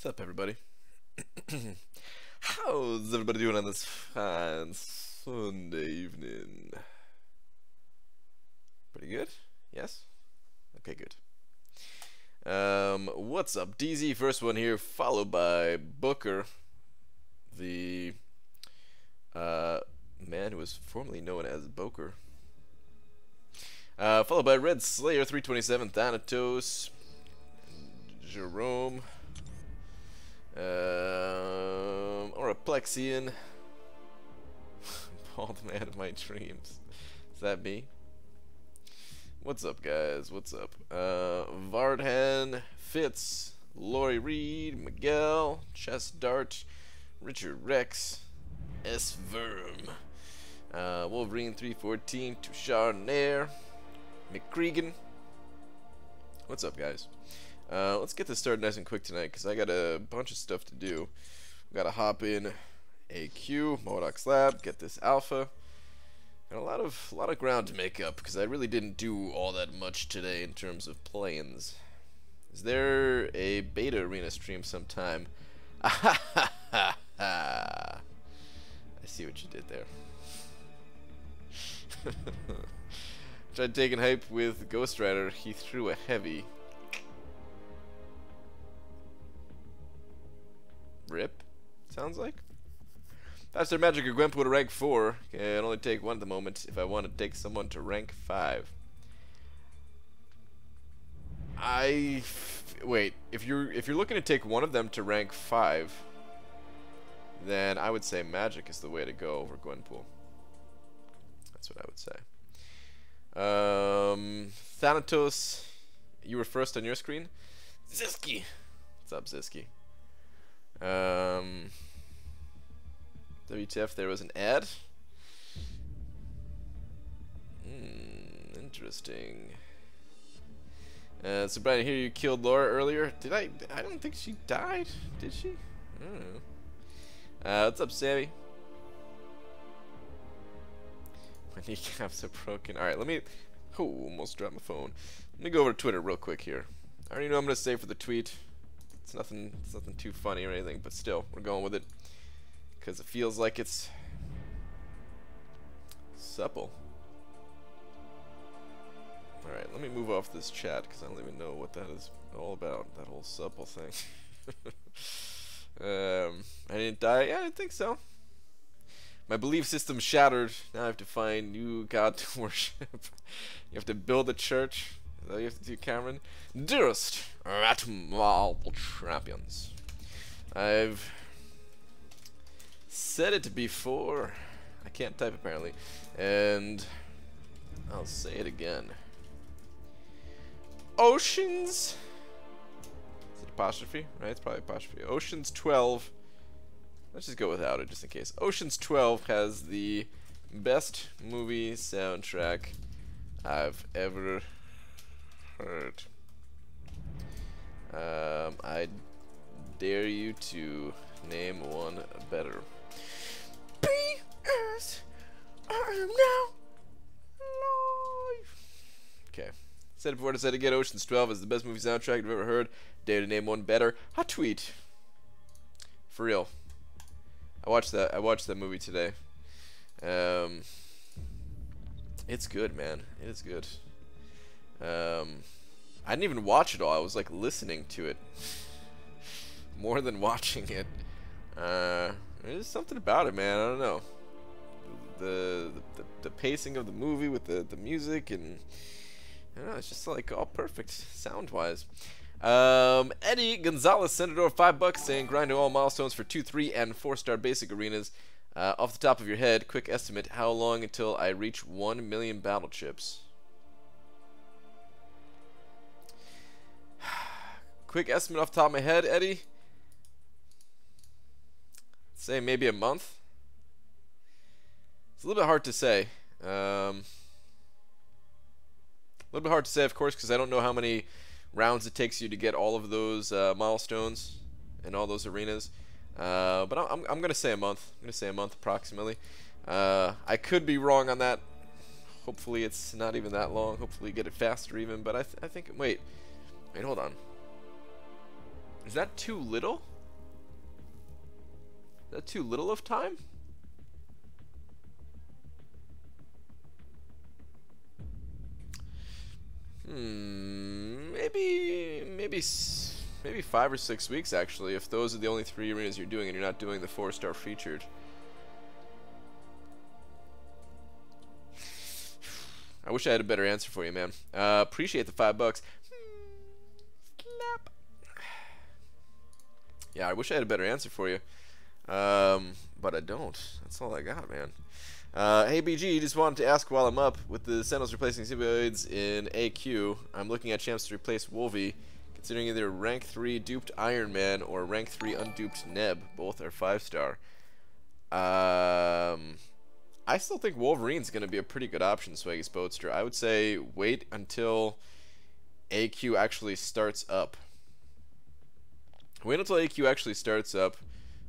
What's up, everybody? How's everybody doing on this fine Sunday evening? Pretty good? Yes? Okay, good. What's up, DZ? First one here, followed by Booker, the man who was formerly known as Boker. Followed by Red Slayer, 327, Thanatos, Jerome, Oraplexian, Bald Man of My Dreams. Is that me? What's up, guys? What's up? Vardhan, Fitz, Lori Reed, Miguel, Chess Dart, Richard Rex, S. Verm, Wolverine 314, Tushar Nair, McCregan. What's up, guys? Let's get this started nice and quick tonight, because I got a bunch of stuff to do. Got to hop in AQ, Modoc's Lab, get this alpha. Got a lot of ground to make up, because I really didn't do all that much today in terms of play-ins. Is there a beta arena stream sometime? I see what you did there. Tried taking hype with Ghost Rider. He threw a heavy. Rip, sounds like. Faster Magic or Gwempo to rank 4. Can only take one at the moment. If I want to take someone to rank 5. Wait, if you're looking to take one of them to rank 5, then I would say Magic is the way to go over Gwenpool. That's what I would say. Thanatos, you were first on your screen. Ziski, what's up, Ziski? WTF, there was an ad? Interesting. So Brian, I hear you killed Laura earlier. Did I? I don't think she died. Did she? I don't know. What's up, Sammy? My kneecaps are broken. Alright, let me... Oh, almost dropped my phone. Let me go over to Twitter real quick here. I already know I'm going to say for the tweet. It's nothing too funny or anything, but still, we're going with it. Because it feels like it's... supple. Alright, let me move off this chat, because I don't even know what that is all about, that whole supple thing. I didn't die? Yeah, I didn't think so. My belief system shattered. Now I have to find new god to worship. You have to build a church. Is that what you have to do, Cameron? Dearest ContestChampions, I've said it before. I can't type apparently, and I'll say it again. Oceans. Is it apostrophe? Right, it's probably apostrophe. Oceans 12. Let's just go without it, just in case. Oceans 12 has the best movie soundtrack I've ever heard. I dare you to name one better. P.S. I am now live. Okay. Said it before, to say it again. Oceans 12 is the best movie soundtrack I've ever heard. Dare to name one better. Hot tweet. For real. I watched that movie today. It's good, man. It is good. I didn't even watch it all. I was like listening to it more than watching it. There's something about it, man. I don't know. The pacing of the movie with the music, and I don't know, it's just like all perfect sound wise. Eddie Gonzalez Senator, $5 saying grind to all milestones for 2, 3, and 4-star basic arenas. Off the top of your head, quick estimate: how long until I reach 1 million battle chips? Quick estimate off the top of my head, Eddie. Say maybe a month. It's a little bit hard to say. A little bit hard to say, of course, because I don't know how many rounds it takes you to get all of those milestones and all those arenas. But I'm gonna say a month. I'm gonna say a month approximately. I could be wrong on that. Hopefully it's not even that long. Hopefully you get it faster even. But I think wait, hold on. Is that too little? that too little of time? Maybe 5 or 6 weeks actually, if those are the only 3 arenas you're doing and you're not doing the 4-star featured. I wish I had a better answer for you, man. Appreciate the $5. Clap. Yeah, I wish I had a better answer for you. But I don't. That's all I got, man. Hey BG, just wanted to ask while I'm up with the Sentinels replacing Symbioids in AQ. I'm looking at champs to replace Wolvie, considering either rank 3 duped Iron Man or rank 3 unduped Neb. Both are 5-star. I still think Wolverine's going to be a pretty good option, Swaggy Spoadster. I would say wait until AQ actually starts up. Wait until AQ actually starts up.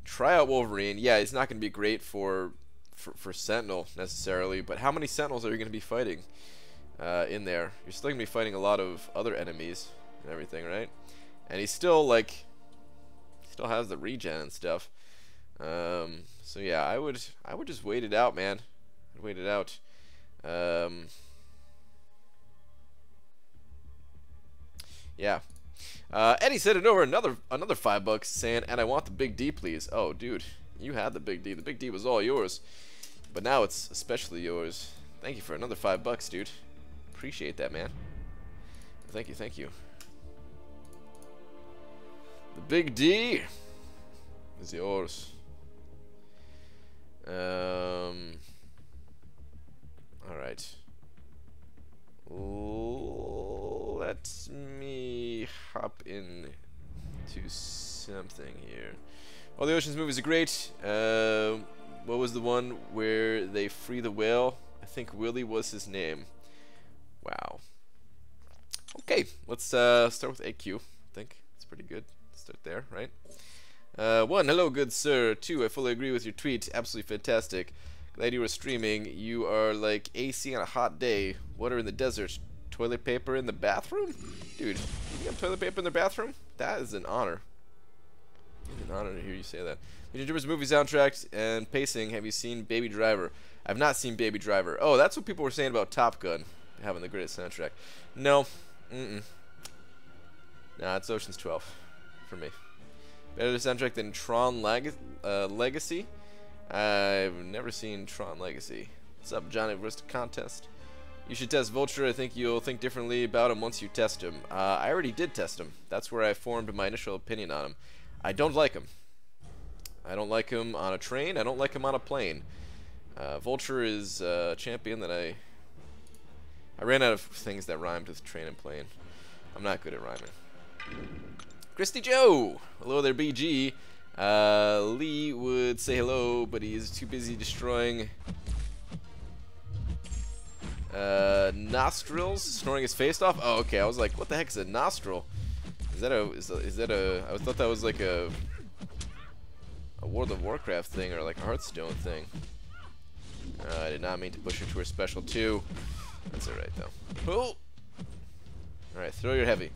Try out Wolverine. Yeah, it's not going to be great for Sentinel necessarily, but how many Sentinels are you going to be fighting in there? You're still going to be fighting a lot of other enemies and everything, right? And he's still like, still has the regen and stuff. So yeah, I would just wait it out, man. I'd wait it out. Yeah. Eddie said it over another $5 saying, and I want the big D, please. Oh, dude, you had the big D. The big D was all yours, but now it's especially yours. Thank you for another $5, dude. Appreciate that, man. Thank you, thank you. The big D is yours. All right. Let me hop in to something here. All the Oceans movies are great. What was the one where they free the whale? I think Willie was his name. Wow. Okay, let's start with AQ. I think it's pretty good. Start there, right? 1, hello, good sir. 2, I fully agree with your tweet. Absolutely fantastic. Glad you were streaming. You are like AC on a hot day. Water in the desert. Toilet paper in the bathroom? Dude, you have toilet paper in the bathroom? That is an honor. It's an honor to hear you say that. Legion Troopers movie soundtrack and pacing. Have you seen Baby Driver? I've not seen Baby Driver. Oh, that's what people were saying about Top Gun having the greatest soundtrack. No. Nah, it's Ocean's 12 for me. Better soundtrack than Tron Legacy? I've never seen Tron Legacy. What's up, Johnny vs. Contest? You should test Vulture. I think you'll think differently about him once you test him. I already did test him. That's where I formed my initial opinion on him. I don't like him. I don't like him on a train. I don't like him on a plane. Vulture is a champion that I ran out of things that rhymed with train and plane. I'm not good at rhyming. Christy Joe! Hello there, BG. Lee would say hello, but he's too busy destroying nostrils, snoring his face off. Oh, okay. I was like, what the heck is a nostril? Is that a? I thought that was like a World of Warcraft thing or like a Hearthstone thing. I did not mean to push her to her special 2. That's alright though. Oh! Alright, throw your heavy.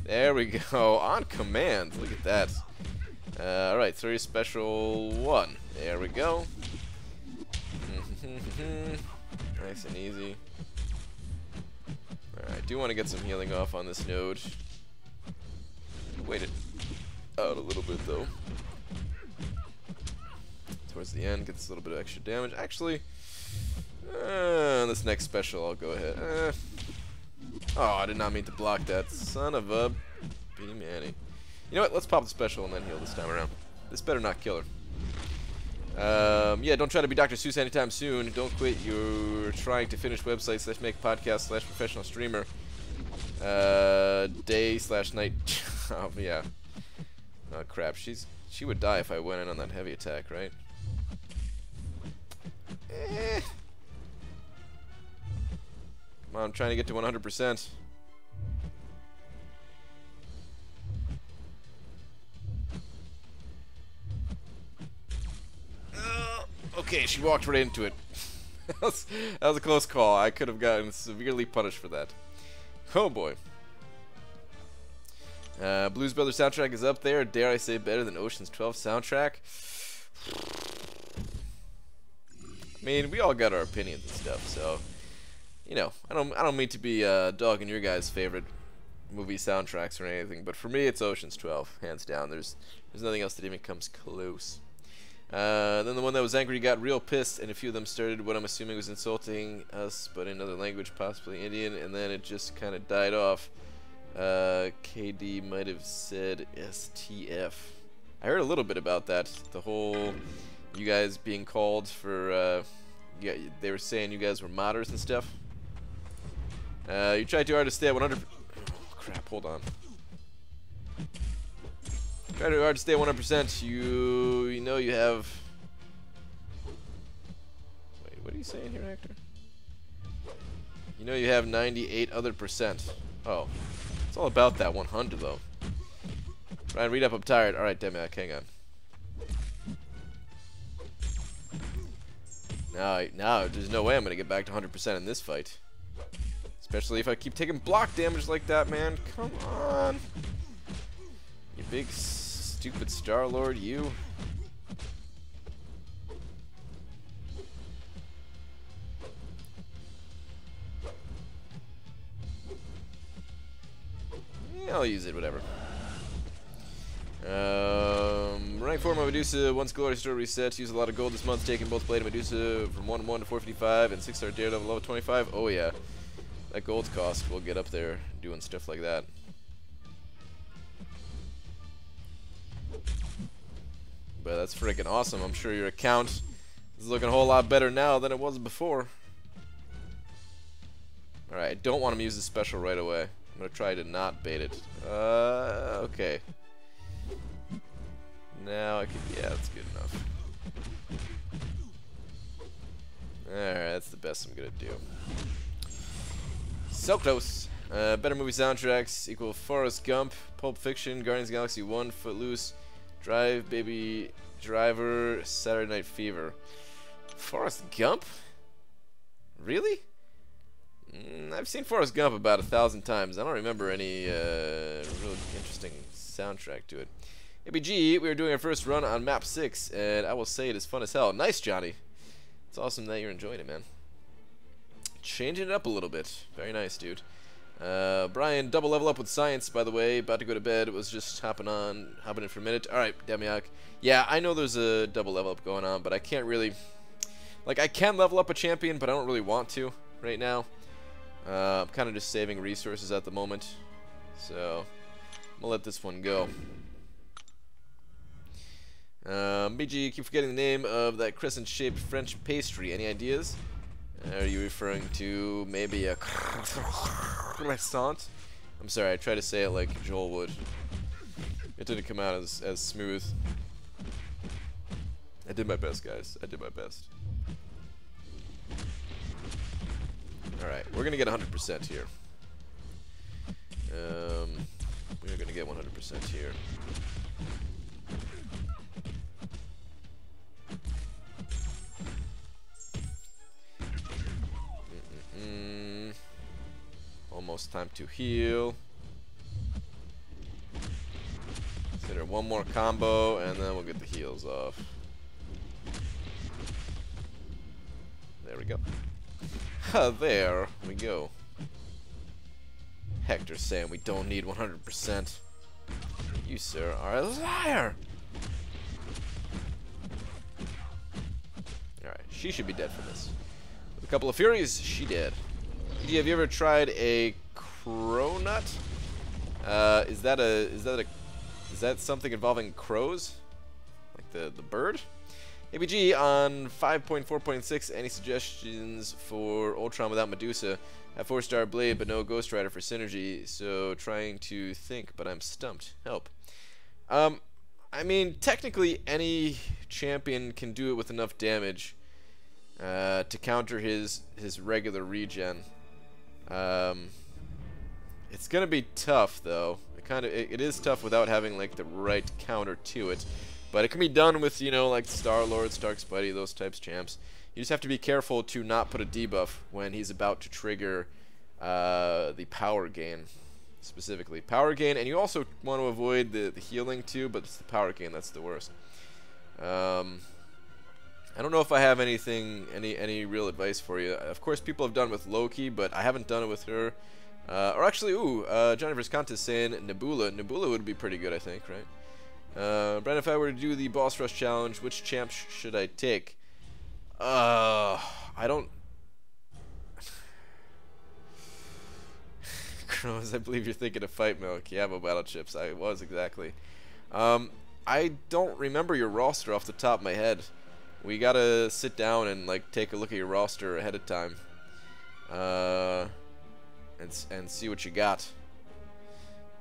There we go. On command. Look at that. Alright, throw your special 1. There we go. Nice and easy. Alright, I do want to get some healing off on this node. Wait it out a little bit though. Towards the end, gets a little bit of extra damage. Actually, this next special, I'll go ahead. Oh, I did not mean to block that. Son of a B-manny. You know what? Let's pop the special and then heal this time around. This better not kill her. Yeah, don't try to be Dr. Seuss anytime soon. Don't quit your trying to finish website / make podcast / professional streamer. Day / night job. Yeah. Oh crap. She would die if I went in on that heavy attack, right? Come on, I'm trying to get to 100%. Okay, she walked right into it. that was a close call. I could have gotten severely punished for that. Oh boy. Blues Brothers soundtrack is up there. Dare I say better than Ocean's 12 soundtrack? I mean, we all got our opinions and stuff, so you know, I don't mean to be dogging your guys' favorite movie soundtracks or anything, but for me, it's Ocean's 12, hands down. There's nothing else that even comes close. Then the one that was angry got real pissed, and a few of them started what I'm assuming was insulting us, but in another language, possibly Indian, and then it just kind of died off. KD might have said STF. I heard a little bit about that. The whole you guys being called for, yeah, they were saying you guys were modders and stuff. You tried too hard to stay at 100. Oh, crap, hold on. Try too hard to stay at 100%. You know you have. Wait, what are you saying here, Hector? You know you have 98 other percent. Oh, it's all about that 100 though. Ryan, read up. I'm tired. All right, Demiak, hang on. Now, there's no way I'm gonna get back to 100% in this fight. Especially if I keep taking block damage like that, man. Come on. You big stupid Star-Lord, you. Yeah, I'll use it, whatever. Rank 4 my Medusa, once Glory Store resets, use a lot of gold this month, taking both Blade and Medusa from 1-1 to 455 and 6-star Daredevil level 25. Oh yeah, that gold's cost will get up there doing stuff like that. But that's freaking awesome. I'm sure your account is looking a whole lot better now than it was before. Alright, I don't want him to use the special right away. I'm going to try to not bait it. Okay. Now I can, yeah, that's good enough. Alright, that's the best I'm gonna do. So close. Better movie soundtracks equal Forrest Gump, Pulp Fiction, Guardians of the Galaxy 1, Footloose, Drive, Baby Driver, Saturday Night Fever. Forrest Gump? Really? I've seen Forrest Gump about 1,000 times. I don't remember any really interesting soundtrack to it. ABG, we are doing our first run on map 6, and I will say it is fun as hell. Nice, Johnny. It's awesome that you're enjoying it, man. Changing it up a little bit. Very nice, dude. Brian, double level up with science, by the way. About to go to bed. Was just hopping in for a minute. All right, Demiak. Yeah, I know there's a double level up going on, but I can't really... Like, I can level up a champion, but I don't really want to right now. I'm kind of just saving resources at the moment. So, I'm gonna let this one go. BG, keep forgetting the name of that crescent-shaped French pastry. Any ideas? Are you referring to maybe a croissant? I'm sorry, I tried to say it like Joel would. It didn't come out as smooth. I did my best, guys. I did my best. Alright, we're gonna get 100% here. We're gonna get 100% here. Almost time to heal. Consider one more combo, and then we'll get the heals off. There we go. There we go. Hector's saying we don't need 100%. You, sir, are a liar! Alright, she should be dead for this. With a couple of furies, she dead. Have you ever tried a cronut? Is that something involving crows? Like the bird? ABG on 5.4.6, any suggestions for Ultron without Medusa? Have 4-star Blade but no Ghost Rider for synergy, so trying to think, but I'm stumped. Help. I mean, technically any champion can do it with enough damage to counter his regular regen. It's gonna be tough though. It is tough without having like the right counter to it, but it can be done with, you know, like Star-Lord, Stark Spidey, those types champs. You just have to be careful to not put a debuff when he's about to trigger the power gain, specifically. Power gain, and you also want to avoid the healing too, but it's the power gain that's the worst. I don't know if I have any real advice for you. Of course, people have done with Loki, but I haven't done it with her. Or actually, Johnny vs. Contest saying Nebula. Nebula would be pretty good, I think, right? Brandon, if I were to do the Boss Rush Challenge, which champ should I take? I don't... Crows, I believe you're thinking of Fight Milk. Yeah, but Battle Chips. I was, exactly. I don't remember your roster off the top of my head. We gotta sit down and like take a look at your roster ahead of time, and see what you got.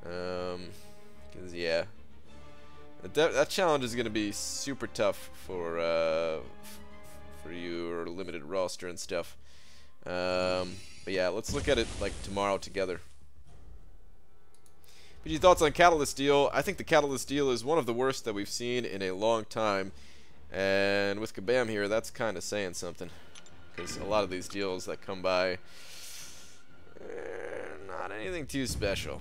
'Cause yeah, that challenge is gonna be super tough for your limited roster and stuff. But yeah, let's look at it like tomorrow together. But your thoughts on Catalyst deal? I think the Catalyst deal is one of the worst that we've seen in a long time. And with Kabam here, that's kind of saying something. Because a lot of these deals that come by, not anything too special.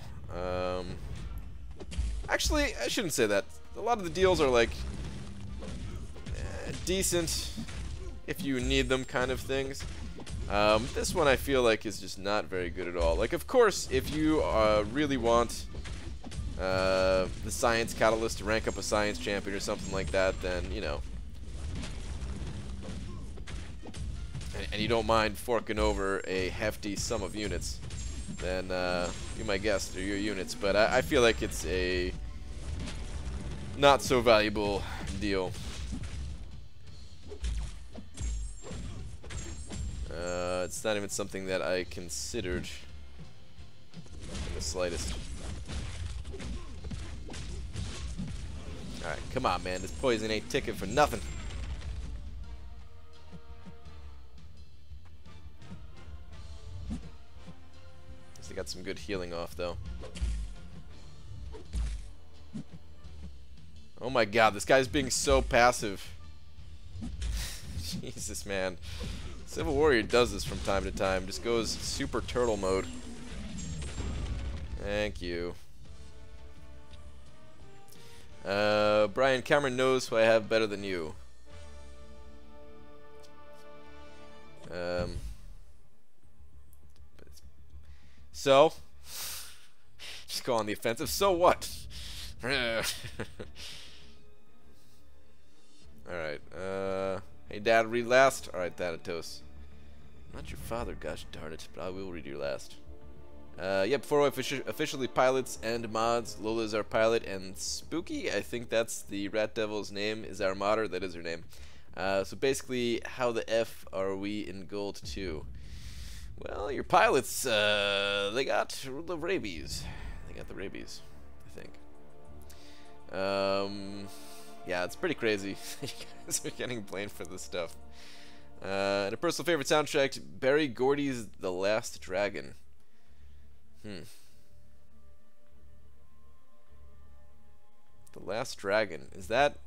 Actually, I shouldn't say that. A lot of the deals are like decent if you need them kind of things. This one I feel like is just not very good at all. Like, of course, if you really want the Science Catalyst to rank up a Science Champion or something like that, then, you know, and you don't mind forking over a hefty sum of units, then be my guest, they're your units. But I feel like it's a not so valuable deal. It's not even something that I considered in the slightest. Alright, come on, man. This poison ain't ticking for nothing. They got some good healing off, though. Oh my god, this guy's being so passive. Jesus, man. Civil Warrior does this from time to time. Just goes super turtle mode. Thank you. Brian Cameron knows who I have better than you. So, just go on the offensive. So what? Alright. Hey, Dad, read last. Alright, Thanatos. I'm not your father, gosh darn it, but I will read your last. Yeah, before we officially pilots and mods, Lola's our pilot, and Spooky, I think that's the Rat Devil's name, is our modder. That is her name. So basically, how the F are we in Gold 2? Well, your pilots, they got the rabies. They got the rabies, I think. Yeah, it's pretty crazy. You guys are getting blamed for this stuff. And a personal favorite soundtrack, Barry Gordy's The Last Dragon. The Last Dragon. Is that...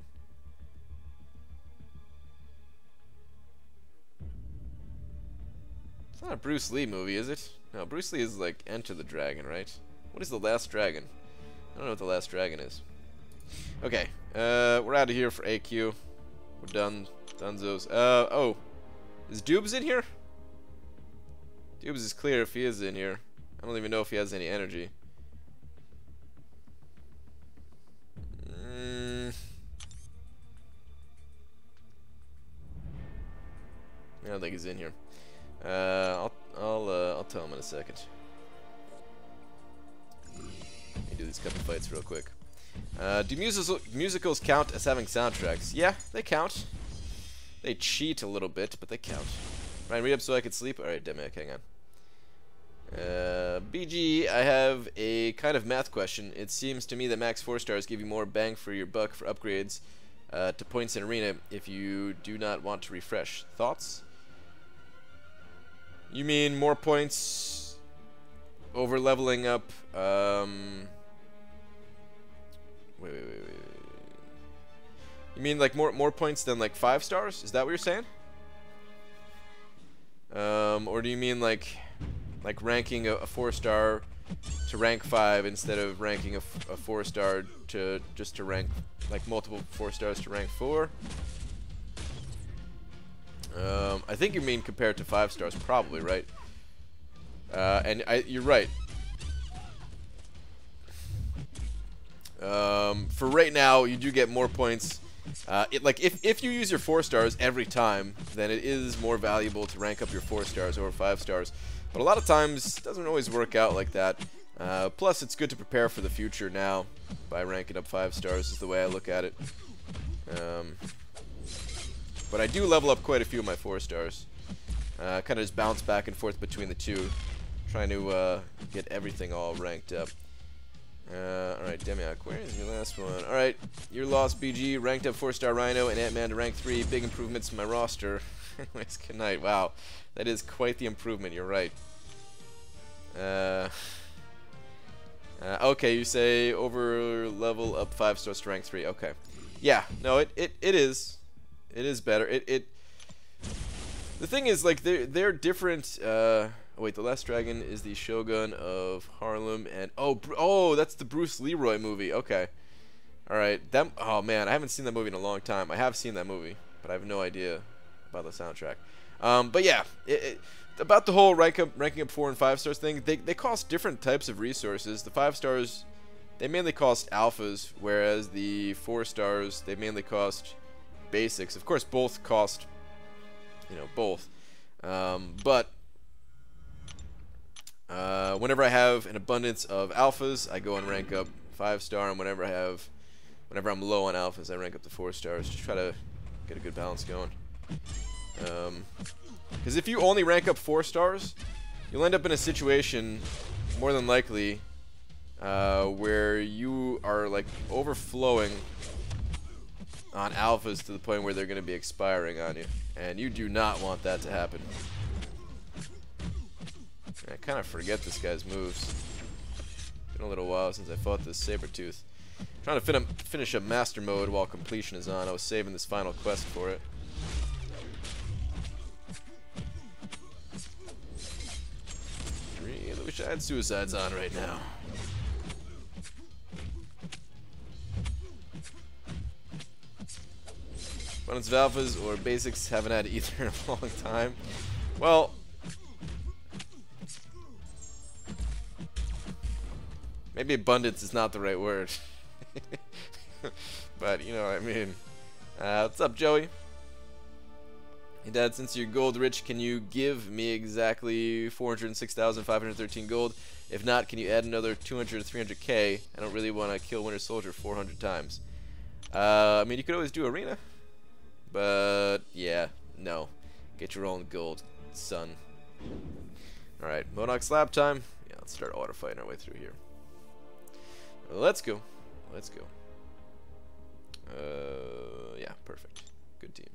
It's not a Bruce Lee movie, is it? No, Bruce Lee is like Enter the Dragon, right? What is The Last Dragon? I don't know what The Last Dragon is. Okay, we're out of here for AQ. We're done. Dunzos. Oh. Is Dubes in here? Dubes is clear if he is in here. I don't even know if he has any energy. I don't think he's in here. I'll tell him in a second. Let me do these couple fights real quick. Do musicals count as having soundtracks? Yeah, they count. They cheat a little bit, but they count. Ryan, read up so I can sleep. Alright, Demic, hang on. BG, I have a kind of math question. It seems to me that max 4 stars give you more bang for your buck for upgrades to points in arena if you do not want to refresh. Thoughts? You mean more points over leveling up? Wait. You mean like more points than like 5 stars? Is that what you're saying? Or do you mean like ranking a 4-star to rank 5 instead of ranking a 4-star to just to rank like multiple 4-stars to rank 4. I think you mean compared to 5-stars, probably, right? And you're right. For right now, you do get more points. Like if you use your 4-stars every time, then it is more valuable to rank up your 4-stars over 5-stars. But a lot of times, it doesn't always work out like that. Plus, it's good to prepare for the future now by ranking up 5-stars, is the way I look at it. But I do level up quite a few of my 4-stars. Kind of just bounce back and forth between the two, trying to get everything all ranked up. Alright, Demiak, where is your last one? Alright, your lost BG, ranked up 4-star Rhino and Ant-Man to rank 3. Big improvements in my roster. Anyways, good night. Wow, that is quite the improvement, you're right. Okay, you say over level up 5-stars to rank 3. Okay. Yeah, no, it is. It is better. The thing is, like, they're different. Oh, wait, the Last Dragon is the Shogun of Harlem, and oh, that's the Bruce Leroy movie. Okay, all right. Oh man, I haven't seen that movie in a long time. I have seen that movie, but I have no idea about the soundtrack. But yeah, about the whole ranking up 4 and 5-stars thing. They cost different types of resources. The 5-stars, they mainly cost alphas, whereas the 4-stars, they mainly cost basics. Of course, both cost, you know, both. But whenever I have an abundance of alphas, I go and rank up 5-star, and whenever I'm low on alphas, I rank up to 4-stars. Just try to get a good balance going. Because if you only rank up 4-stars, you'll end up in a situation, more than likely, where you are like overflowing on alphas to the point where they're going to be expiring on you, and you do not want that to happen. I kind of forget this guy's moves. Been a little while since I fought this Sabretooth. Trying to finish up Master Mode while completion is on. I was saving this final quest for it. Really wish I had Suicides on right now. Abundance of alphas or basics, haven't had either in a long time. Well, maybe abundance is not the right word. But, you know what I mean. What's up, Joey? Hey, Dad, since you're gold rich, can you give me exactly 406,513 gold? If not, can you add another 200 to 300k? I don't really want to kill Winter Soldier 400 times. I mean, you could always do Arena. But, yeah, no. Get your own gold, son. Alright, Monarch slap time. Yeah, let's start auto fighting our way through here. Let's go. Let's go. Yeah, perfect. Good team.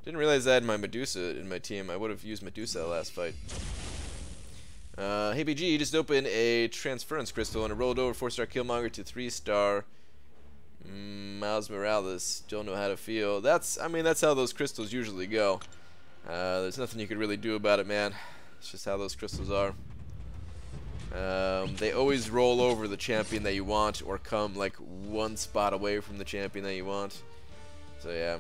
Didn't realize I had my Medusa in my team. I would have used Medusa last fight. Hey BG, just opened a transference crystal and it rolled over 4-star Killmonger to 3-star Miles Morales. Don't know how to feel. I mean, that's how those crystals usually go. There's nothing you could really do about it, man. It's just how those crystals are. They always roll over the champion that you want or come like one spot away from the champion that you want. So yeah.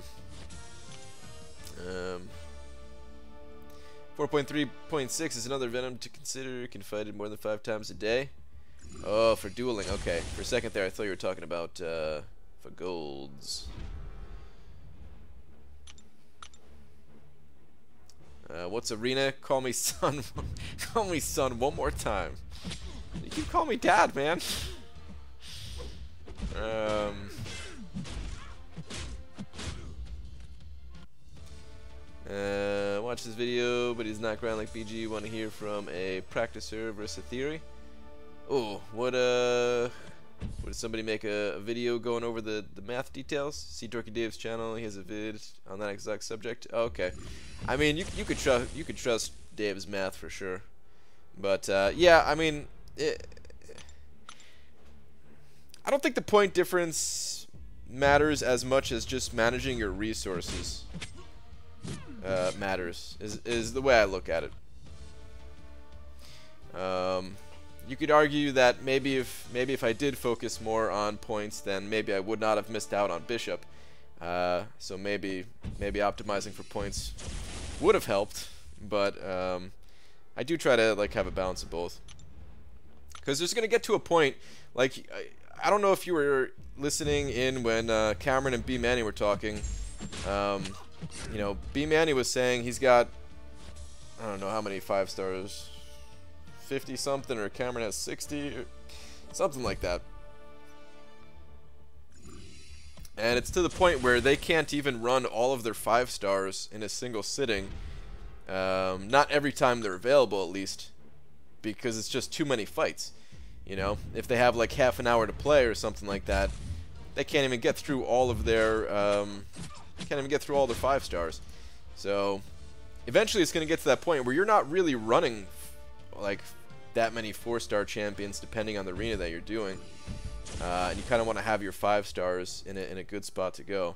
4.3.6 is another Venom to consider. You can fight it more than 5 times a day. Oh, for dueling. Okay. For a second there, I thought you were talking about for golds. What's Arena? Call me son. Call me son one more time. You keep calling me dad, man. Watch this video, but he's not ground like BG. Want to hear from a practicer versus a theory? Oh, would somebody make a video going over the math details? See Dorky Dave's channel. He has a vid on that exact subject. Oh, okay. I mean, you could trust Dave's math for sure. But yeah, I mean, I don't think the point difference matters as much as just managing your resources matters. Is the way I look at it. you could argue that maybe if I did focus more on points, then maybe I would not have missed out on Bishop. So maybe optimizing for points would have helped, but I do try to like have a balance of both, because there's gonna get to a point like I don't know if you were listening in when Cameron and B Manny were talking. You know, B Manny was saying he's got, I don't know how many 5 stars, 50 something, or Cameron has 60 or something like that. And it's to the point where they can't even run all of their 5 stars in a single sitting. Not every time they're available, at least, because it's just too many fights. You know, if they have like half an hour to play or something like that, they can't even get through all of their can't even get through all their 5 stars. So eventually it's going to get to that point where you're not really running like that many 4-star champions, depending on the arena that you're doing. And you kind of want to have your 5 stars in a good spot to go.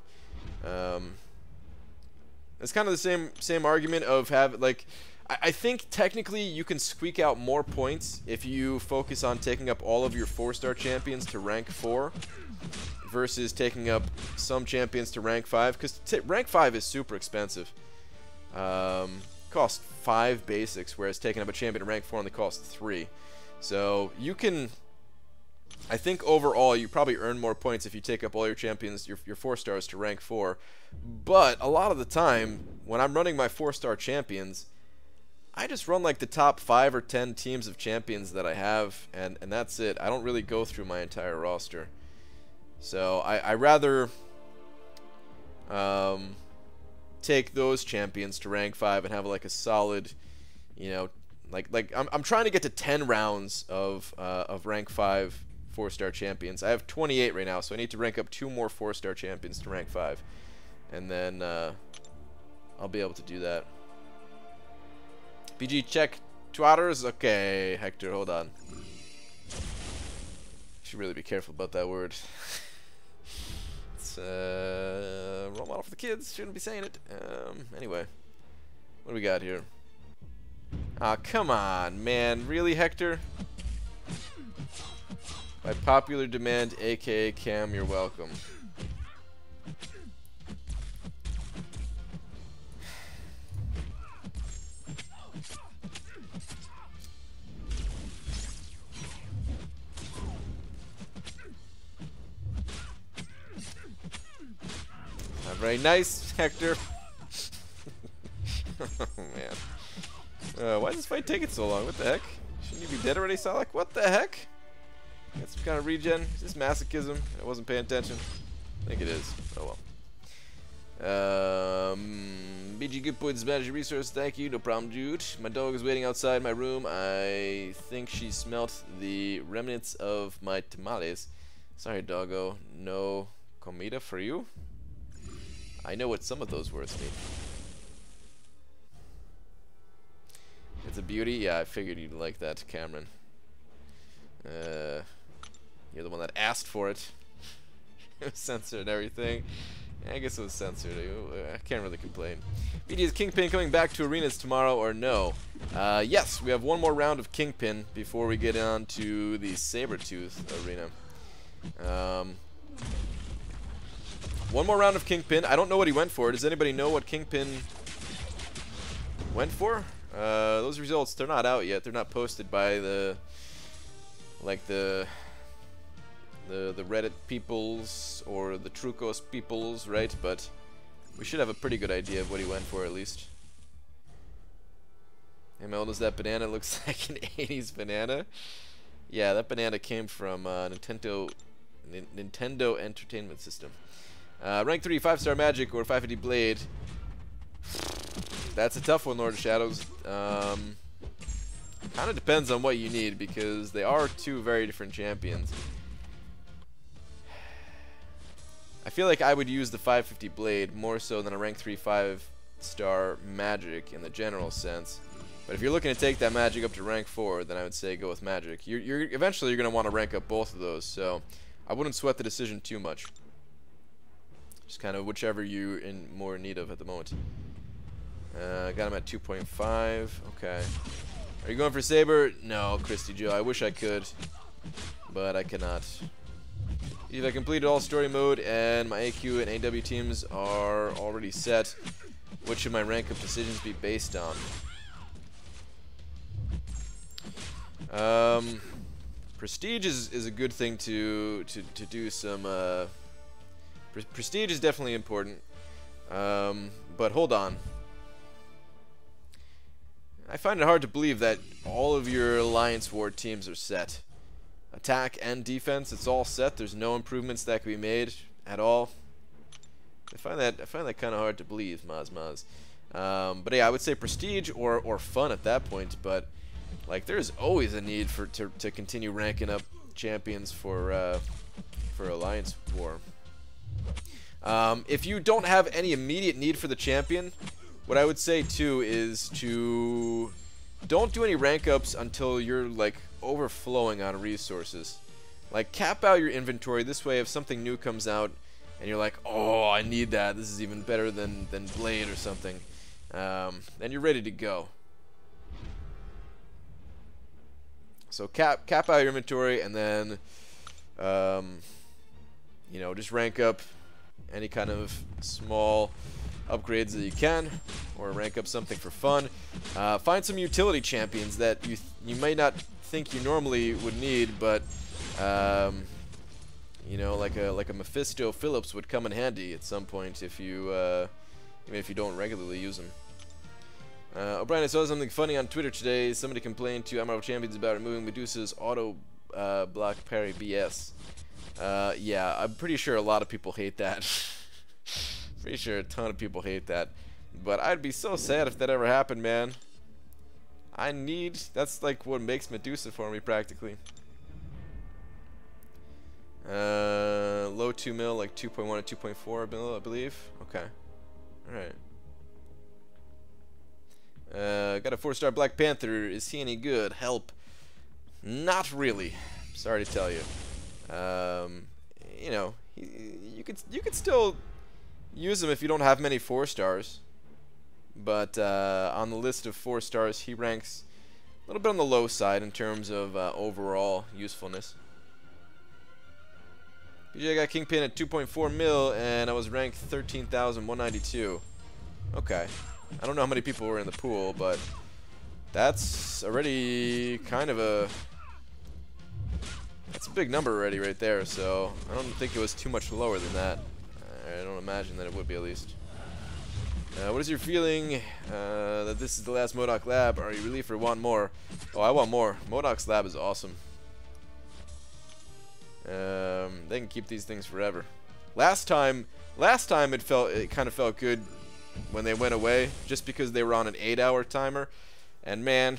It's kind of the same argument of I think technically you can squeak out more points if you focus on taking up all of your 4-star champions to rank 4 versus taking up some champions to rank 5, because rank 5 is super expensive. Costs 5 basics, whereas taking up a champion to rank 4 only costs 3. So you can, I think overall you probably earn more points if you take up all your champions, your 4 stars to rank 4. But a lot of the time when I'm running my 4-star champions, I just run like the top 5 or 10 teams of champions that I have, and that's it. I don't really go through my entire roster. So I rather take those champions to rank 5 and have like a solid, you know, like I'm trying to get to 10 rounds of rank 5 4-star champions. I have 28 right now, so I need to rank up 2 more 4-star champions to rank 5, and then I'll be able to do that. BG check twatters. Okay, Hector, hold on. Should really be careful about that word. It's role model for the kids. Shouldn't be saying it. Anyway, what do we got here? Ah, come on, man. Really, Hector? By popular demand, aka Cam, you're welcome. Not very nice, Hector. Oh, man. Why is this fight taking so long? What the heck? Shouldn't you be dead already, Solak? What the heck? Got some kind of regen? Is this masochism? I wasn't paying attention. I think it is. Oh well. BG Good Points Magic Resource, thank you. No problem, dude. My dog is waiting outside my room. I think she smelt the remnants of my tamales. Sorry, doggo. No comida for you? I know what some of those words mean. It's a beauty? Yeah, I figured you'd like that, Cameron. You're the one that asked for it. It was censored and everything. I guess it was censored. I can't really complain. BD, is Kingpin coming back to arenas tomorrow or no? Yes, we have one more round of Kingpin before we get on to the Sabretooth arena. One more round of Kingpin. I don't know what he went for. Does anybody know what Kingpin went for? Those results, they're not out yet. They're not posted by the Reddit peoples or the Trucos peoples, right? But we should have a pretty good idea of what he went for at least. Hey, how old is that banana? Looks like an 80s banana. Yeah, that banana came from Nintendo Entertainment System. Rank 3, 5-star Magic or 550 Blade. That's a tough one, Lord of Shadows. Kind of depends on what you need, because they are 2 very different champions. I feel like I would use the 550 Blade more so than a rank 3 5-star Magic in the general sense. But if you're looking to take that Magic up to rank 4, then I would say go with Magic. Eventually you're going to want to rank up both of those, so I wouldn't sweat the decision too much. Just kind of whichever you're more in need of at the moment. Got him at 2.5. Okay. Are you going for Saber? No, Christy Joe. I wish I could, but I cannot. If I completed all story mode and my AQ and AW teams are already set, what should my rank up decisions be based on? Prestige is a good thing to do some. Prestige is definitely important, but hold on. I find it hard to believe that all of your Alliance War teams are set. Attack and defense, it's all set. There's no improvements that can be made at all. I find that kind of hard to believe, Maz. But yeah, I would say prestige or fun at that point. But like, there's always a need to continue ranking up champions for Alliance War. If you don't have any immediate need for the champion, what I would say too is to don't do any rank ups until you're like overflowing on resources. Like, cap out your inventory. This way, if something new comes out and you're like, oh, I need that, this is even better than Blade or something, then you're ready to go. So cap out your inventory, and then you know, just rank up any kind of small upgrades that you can, or rank up something for fun. Find some utility champions that you might not think you normally would need, but you know, like a Mephisto Phillips would come in handy at some point if you even if you don't regularly use them. O'Brien, I saw something funny on Twitter today. Somebody complained to Emerald Champions about removing Medusa's auto block parry BS. Yeah, I'm pretty sure a lot of people hate that. Pretty sure a ton of people hate that. But I'd be so sad if that ever happened, man. That's like what makes Medusa for me, practically. Low 2 mil, like 2.1 to 2.4 mil, I believe. Okay. Alright. Got a 4-star Black Panther. Is he any good? Help. Not really. Sorry to tell you. You know, you could still use him if you don't have many 4-stars. But on the list of 4 stars, he ranks a little bit on the low side in terms of overall usefulness. BJ got Kingpin at 2.4 mil, and I was ranked 13,192. Okay. I don't know how many people were in the pool, but that's already kind of that's a big number already right there, so I don't think it was too much lower than that. I don't imagine that it would be, at least. What is your feeling that this is the last MODOK lab? Are you relieved or want more? Oh, I want more. MODOK's lab is awesome. They can keep these things forever. Last time it kind of felt good when they went away, just because they were on an 8-hour timer, and man,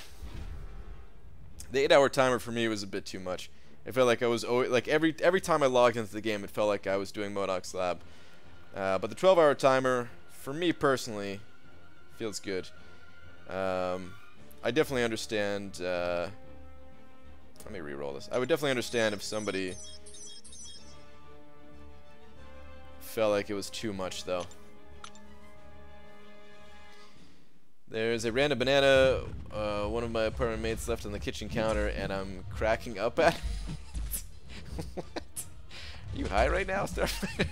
the 8-hour timer for me was a bit too much. I felt like I was always, like every time I logged into the game, it felt like I was doing MODOK's lab. But the 12-hour timer, for me personally, feels good. I definitely understand. Let me re-roll this. I would definitely understand if somebody felt like it was too much, though. There's a random banana one of my apartment mates left on the kitchen counter, and I'm cracking up at it. What? Are you high right now, Starfighter?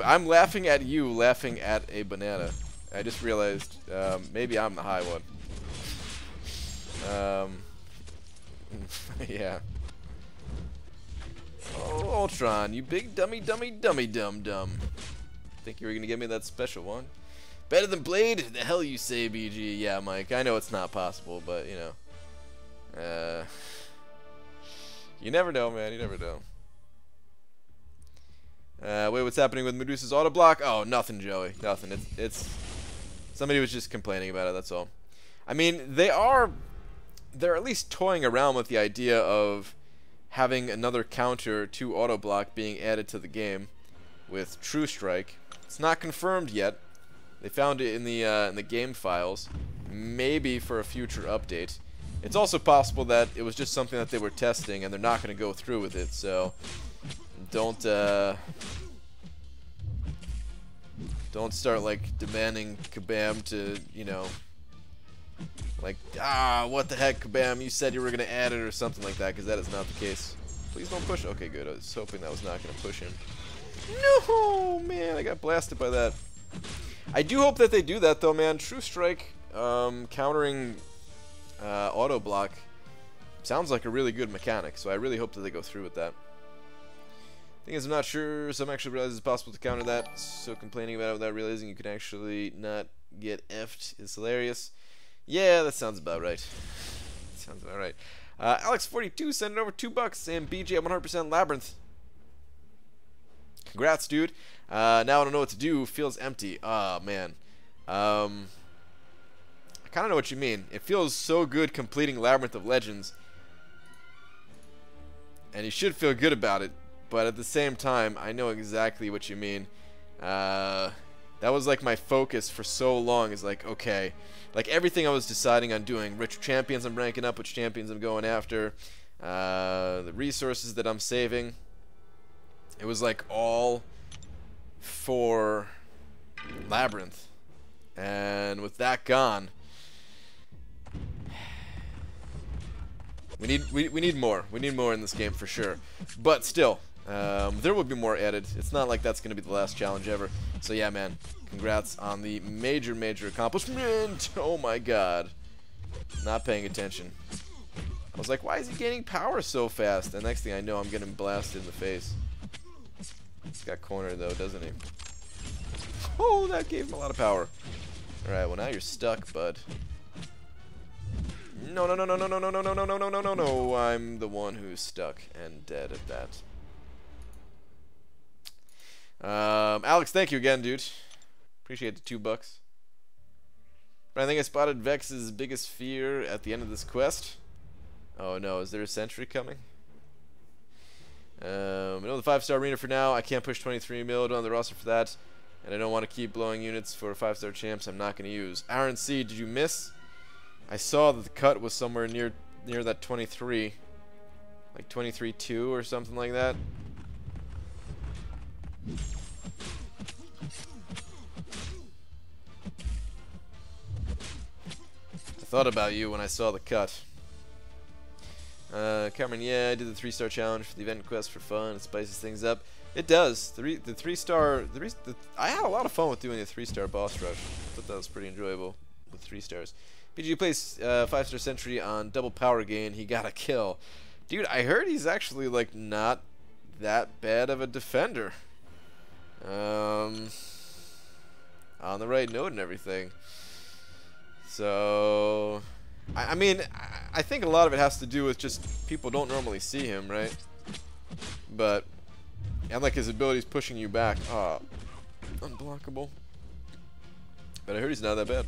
I'm laughing at you laughing at a banana. I just realized maybe I'm the high one. Yeah. Oh, Ultron, you big dummy dum. Think you were gonna give me that special one? Better than Blade? The hell you say, BG? Yeah, Mike, I know it's not possible, but, you know. You never know, man. You never know. Wait, what's happening with Medusa's auto block? Oh, nothing, Joey. Nothing. It's somebody was just complaining about it, that's all. I mean, they're at least toying around with the idea of having another counter to auto block being added to the game with True Strike. It's not confirmed yet. They found it in the game files, maybe for a future update. It's also possible that it was just something that they were testing and they're not going to go through with it. So don't start like demanding Kabam to, you know, Like, what the heck, Kabam, you said you were going to add it or something like that, because that is not the case. Please don't push. Okay, good. I was hoping that was not going to push him. No, man, I got blasted by that. I do hope that they do that, though, man. True Strike, countering auto block sounds like a really good mechanic, so I really hope that they go through with that. Thing is, I'm not sure some actually realize it's possible to counter that, so complaining about it without realizing you can actually not get effed is hilarious. Yeah, that sounds about right. Sounds about right. Alex42 sent over $2 and BJ at 100% Labyrinth. Congrats, dude. Now I don't know what to do. Feels empty. Oh, man. I kind of know what you mean. It feels so good completing Labyrinth of Legends. And you should feel good about it. But at the same time, I know exactly what you mean. That was like my focus for so long, is like, okay, like everything I was deciding on doing, which champions I'm ranking up, which champions I'm going after, the resources that I'm saving, it was like all for Labyrinth. And with that gone, we need more. We need more in this game for sure. But still, there will be more added. It's not like that's going to be the last challenge ever. So yeah, man, congrats on the major accomplishment. Oh my god. Not paying attention. I was like, why is he gaining power so fast? The next thing I know, I'm getting blasted in the face. He's got cornered though, doesn't he? Oh, that gave him a lot of power. Alright, well now you're stuck, bud. No, I'm the one who's stuck and dead at that. Alex, thank you again, dude. Appreciate the $2. But I think I spotted Vex's biggest fear at the end of this quest. Oh no, is there a sentry coming? I know the 5-star arena for now. I can't push 23 mil on the roster for that. And I don't want to keep blowing units for 5-star champs I'm not going to use. Aaron C, did you miss? I saw that the cut was somewhere near that 23. Like 23-2 or something like that. I thought about you when I saw the cut. Cameron, yeah, I did the 3-star challenge for the event quest for fun. It spices things up. It does. The 3-star. I had a lot of fun with doing the 3-star boss rush. I thought that was pretty enjoyable with 3 stars. BG plays 5-star sentry on double power gain. He got a kill, dude. I heard he's actually like not that bad of a defender. On the right note and everything. So, I mean, I think a lot of it has to do with just people don't normally see him, right? But, and like his abilities pushing you back. Unblockable. But I heard he's not that bad.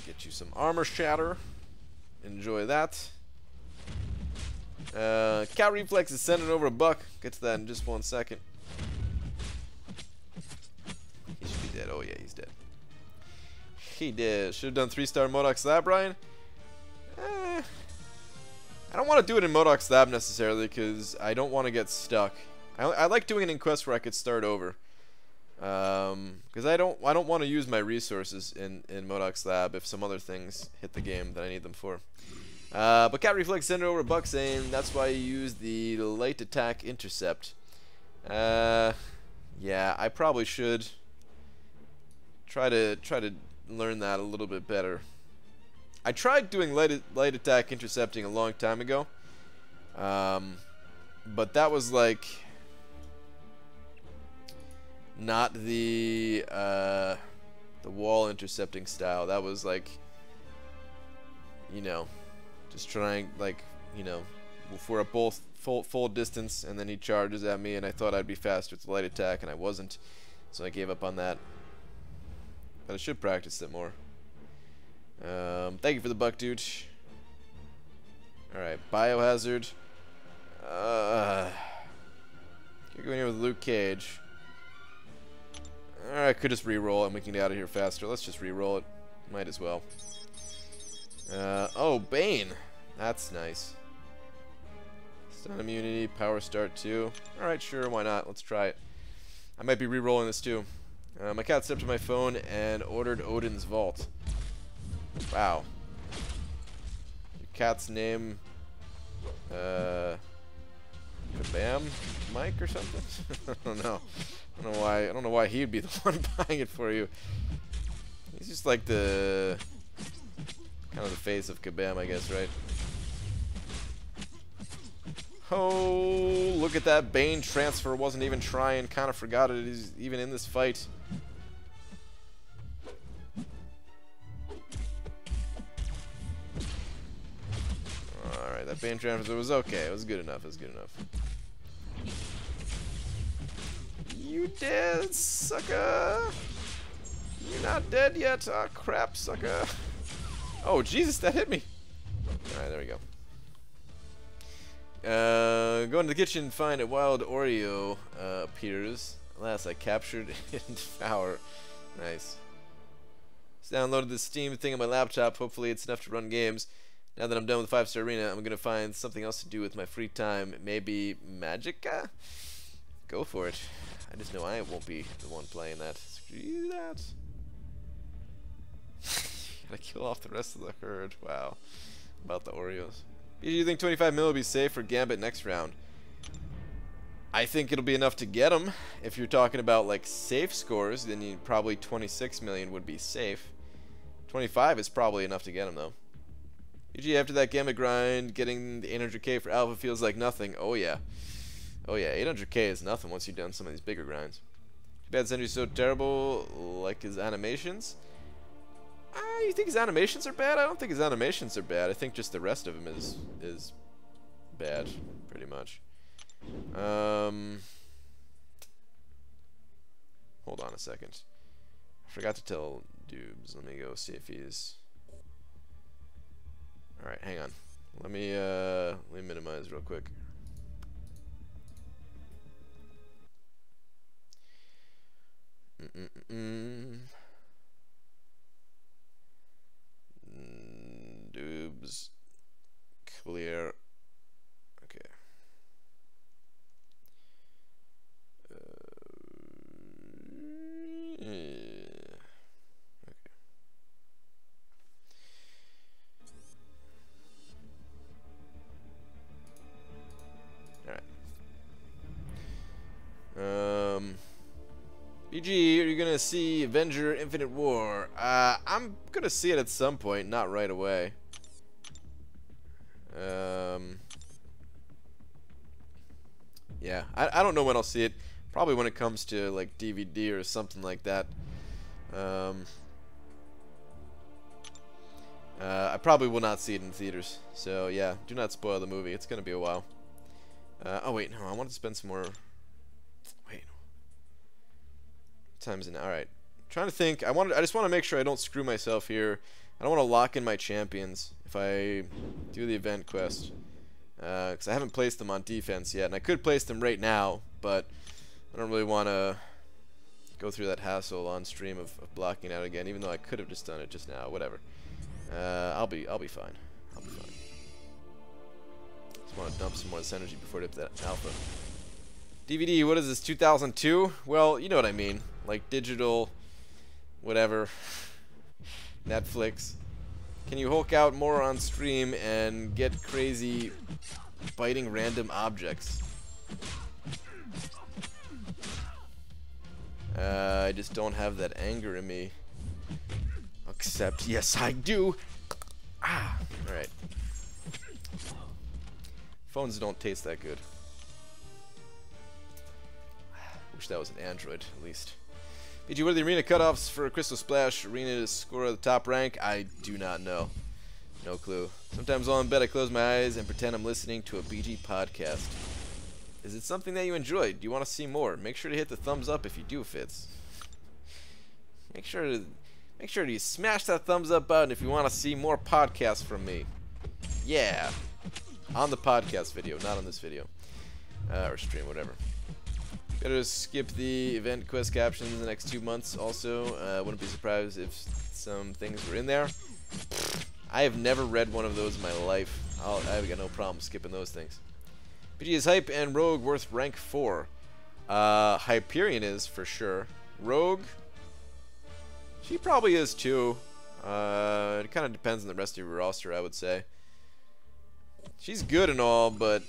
Get you some armor shatter. Enjoy that. Cat Reflex is sending over $1. Get to that in just 1 second. He should be dead. Oh yeah, he's dead. He did. Should have done 3-star Modok Slab, Brian. I don't want to do it in Modok Slab necessarily because I don't want to get stuck. I like doing it in quests where I could start over. Because I don't want to use my resources in Modok Slab if some other things hit the game that I need them for. But Cat Reflex sent it over $1 saying that's why you use the light attack intercept. Yeah, I probably should try to learn that a little bit better. I tried doing light attack intercepting a long time ago, but that was like not the wall intercepting style. That was like, you know, just trying, like, you know, for a full distance, and then he charges at me, and I thought I'd be faster with the light attack, and I wasn't, so I gave up on that. But I should practice it more. Thank you for the $1, dude. Alright, Biohazard. You're going here with Luke Cage. Alright, I could just re-roll and we can get out of here faster. Let's just re-roll it. Might as well. Oh, Bane. That's nice. Stun immunity, power start too. Alright, sure, why not? Let's try it. I might be re-rolling this too. My cat stepped to my phone and ordered Odin's Vault. Wow. Your cat's name, Kabam Mike or something? I don't know. I don't know why he'd be the one buying it for you. He's just like the kind of the face of Kabam, I guess, right? Oh, look at that Bane transfer. Wasn't even trying. Kind of forgot it. He's even in this fight. Alright, that Bane transfer was okay. It was good enough. It was good enough. You dead, sucker! You're not dead yet. Oh, crap, sucker. Oh, Jesus, that hit me. Alright, there we go. Go into the kitchen, find a wild Oreo appears. Alas, I captured it in power. Nice. Just downloaded this Steam thing on my laptop. Hopefully it's enough to run games. Now that I'm done with 5-Star Arena, I'm gonna find something else to do with my free time. Maybe Magica? Go for it. I just know I won't be the one playing that. Screw that. Gotta kill off the rest of the herd. Wow. About the Oreos. Do you think 25 mil will be safe for Gambit next round? I think it'll be enough to get him. If you're talking about like safe scores, then you probably 26 million would be safe. 25 is probably enough to get him though. UG, after that Gambit grind, getting the 800k for Alpha feels like nothing. Oh yeah. Oh yeah, 800k is nothing once you've done some of these bigger grinds. Too bad Sendry's so terrible, like his animations. You think his animations are bad? I don't think his animations are bad. I think just the rest of him is bad, pretty much. Hold on a second. I forgot to tell Dubes. Let me go see if he's... Alright, hang on. Let me minimize real quick. Dubes clear. Okay. Okay. All right. BG, are you gonna see Avenger Infinite War? I'm gonna see it at some point, not right away. Yeah, I don't know when I'll see it. Probably when it comes to like DVD or something like that. I probably will not see it in theaters. So yeah, do not spoil the movie. It's gonna be a while. Oh wait, no, I want to spend some more. Wait. Time's in. All right. Trying to think. I just want to make sure I don't screw myself here. I don't want to lock in my champions if I do the event quest, because I haven't placed them on defense yet, and I could place them right now, but I don't really want to go through that hassle on stream of blocking out again, even though I could have just done it just now. Whatever. I'll be fine. I'll be fine. Just want to dump some more of this energy before I dip that alpha. DVD, what is this, 2002? Well, you know what I mean. Like digital, whatever. Netflix. Can you Hulk out more on stream and get crazy biting random objects? I just don't have that anger in me. Except, yes, I do. Ah, alright. Phones don't taste that good. Wish that was an Android, at least. BG, what are the arena cutoffs for Crystal Splash Arena to score the top rank? I do not know. No clue. Sometimes while in bed I close my eyes and pretend I'm listening to a BG podcast. Is it something that you enjoy? Do you want to see more? Make sure to hit the thumbs up if you do, Fitz. Make sure to smash that thumbs up button if you want to see more podcasts from me. Yeah. On the podcast video, not on this video. Or stream, whatever. Better skip the event quest captions in the next 2 months also. Wouldn't be surprised if some things were in there. I have never read one of those in my life. I've got no problem skipping those things. BG, is Hype and Rogue worth rank 4? Hyperion is, for sure. Rogue, She probably is too. It kind of depends on the rest of your roster, I would say. She's good and all, but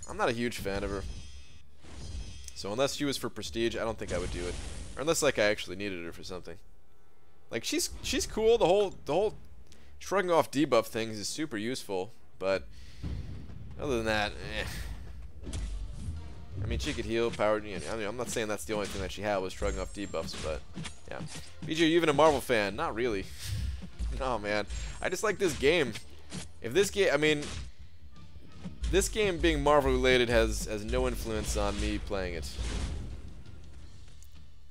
I'm not a huge fan of her. So unless she was for prestige, I don't think I would do it. Or unless like I actually needed her for something. Like she's cool. The whole shrugging off debuff things is super useful, but other than that, I mean, she could heal, powered. You know, I mean, I'm not saying that's the only thing that she had was shrugging off debuffs, but yeah. BJ, are you even a Marvel fan? Not really. No, man. I just like this game. If this game, I mean, this game being Marvel related has no influence on me playing it.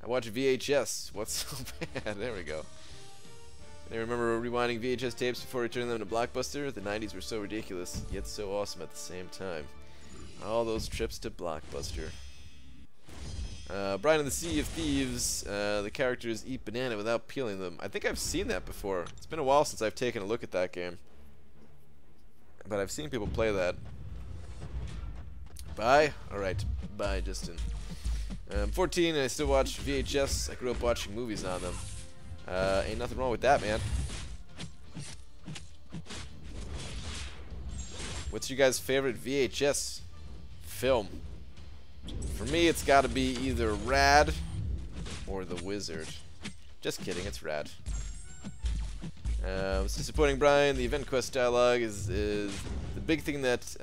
I watch VHS. What's so bad? There we go. I remember rewinding VHS tapes before returning them to Blockbuster. The 90s were so ridiculous, yet so awesome at the same time. All those trips to Blockbuster. Brian in the Sea of Thieves, the characters eat banana without peeling them. I think I've seen that before. It's been a while since I've taken a look at that game. But I've seen people play that. Bye? Alright, bye Justin. I'm 14 and I still watch VHS. I grew up watching movies on them. Ain't nothing wrong with that, man. What's your guys' favorite VHS film? For me, it's got to be either Rad or The Wizard. Just kidding, it's Rad. It's disappointing, Brian. The event quest dialogue is the big thing that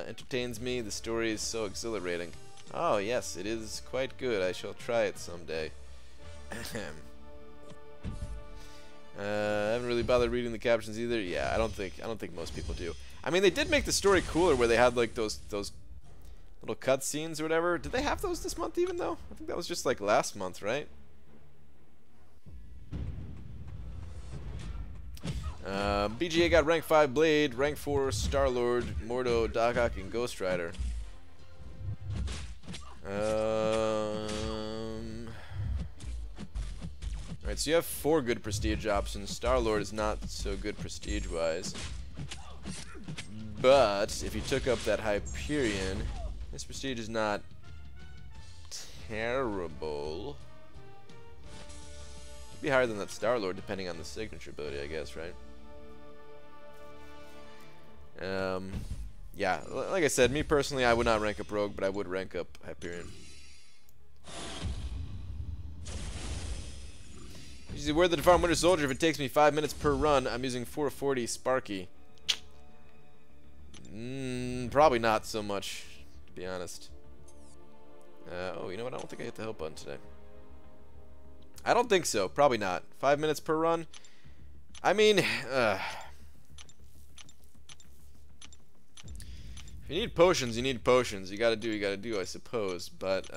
entertains me. The story is so exhilarating. Oh yes, it is quite good. I shall try it someday. I haven't really bothered reading the captions either. Yeah, I don't think most people do. I mean, they did make the story cooler where they had like those little cutscenes or whatever. Did they have those this month even though? I think that was just like last month, right? BGA got rank 5 Blade, rank 4 Star-Lord, Mordo, Doc Ock, and Ghost Rider. Alright, so you have 4 good prestige options. Star-Lord is not so good prestige-wise. But, if you took up that Hyperion, his prestige is not terrible. It'd be higher than that Star-Lord, depending on the signature ability, I guess, right? Yeah, like I said, me personally, I would not rank up Rogue, but I would rank up Hyperion. Usually wear the Defarmed Winter Soldier. If it takes me 5 minutes per run, I'm using 440 Sparky. Probably not so much, to be honest. Oh, you know what? I don't think I hit the help button today. I don't think so. Probably not. 5 minutes per run. I mean, if you need potions, you need potions. You gotta do, I suppose. But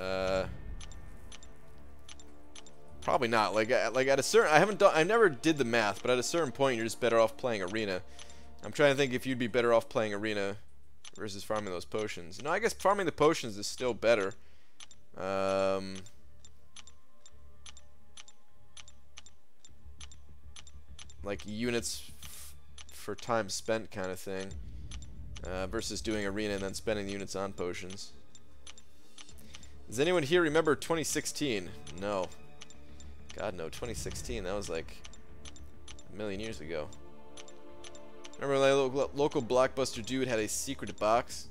probably not. Like at a certain, I never did the math, but at a certain point, you're just better off playing Arena. I'm trying to think if you'd be better off playing Arena versus farming those potions. No, I guess farming the potions is still better. Like units for time spent kind of thing, versus doing Arena and then spending the units on potions. Does anyone here remember 2016? No. God no, 2016, that was like a million years ago. Remember when my local Blockbuster dude had a secret box?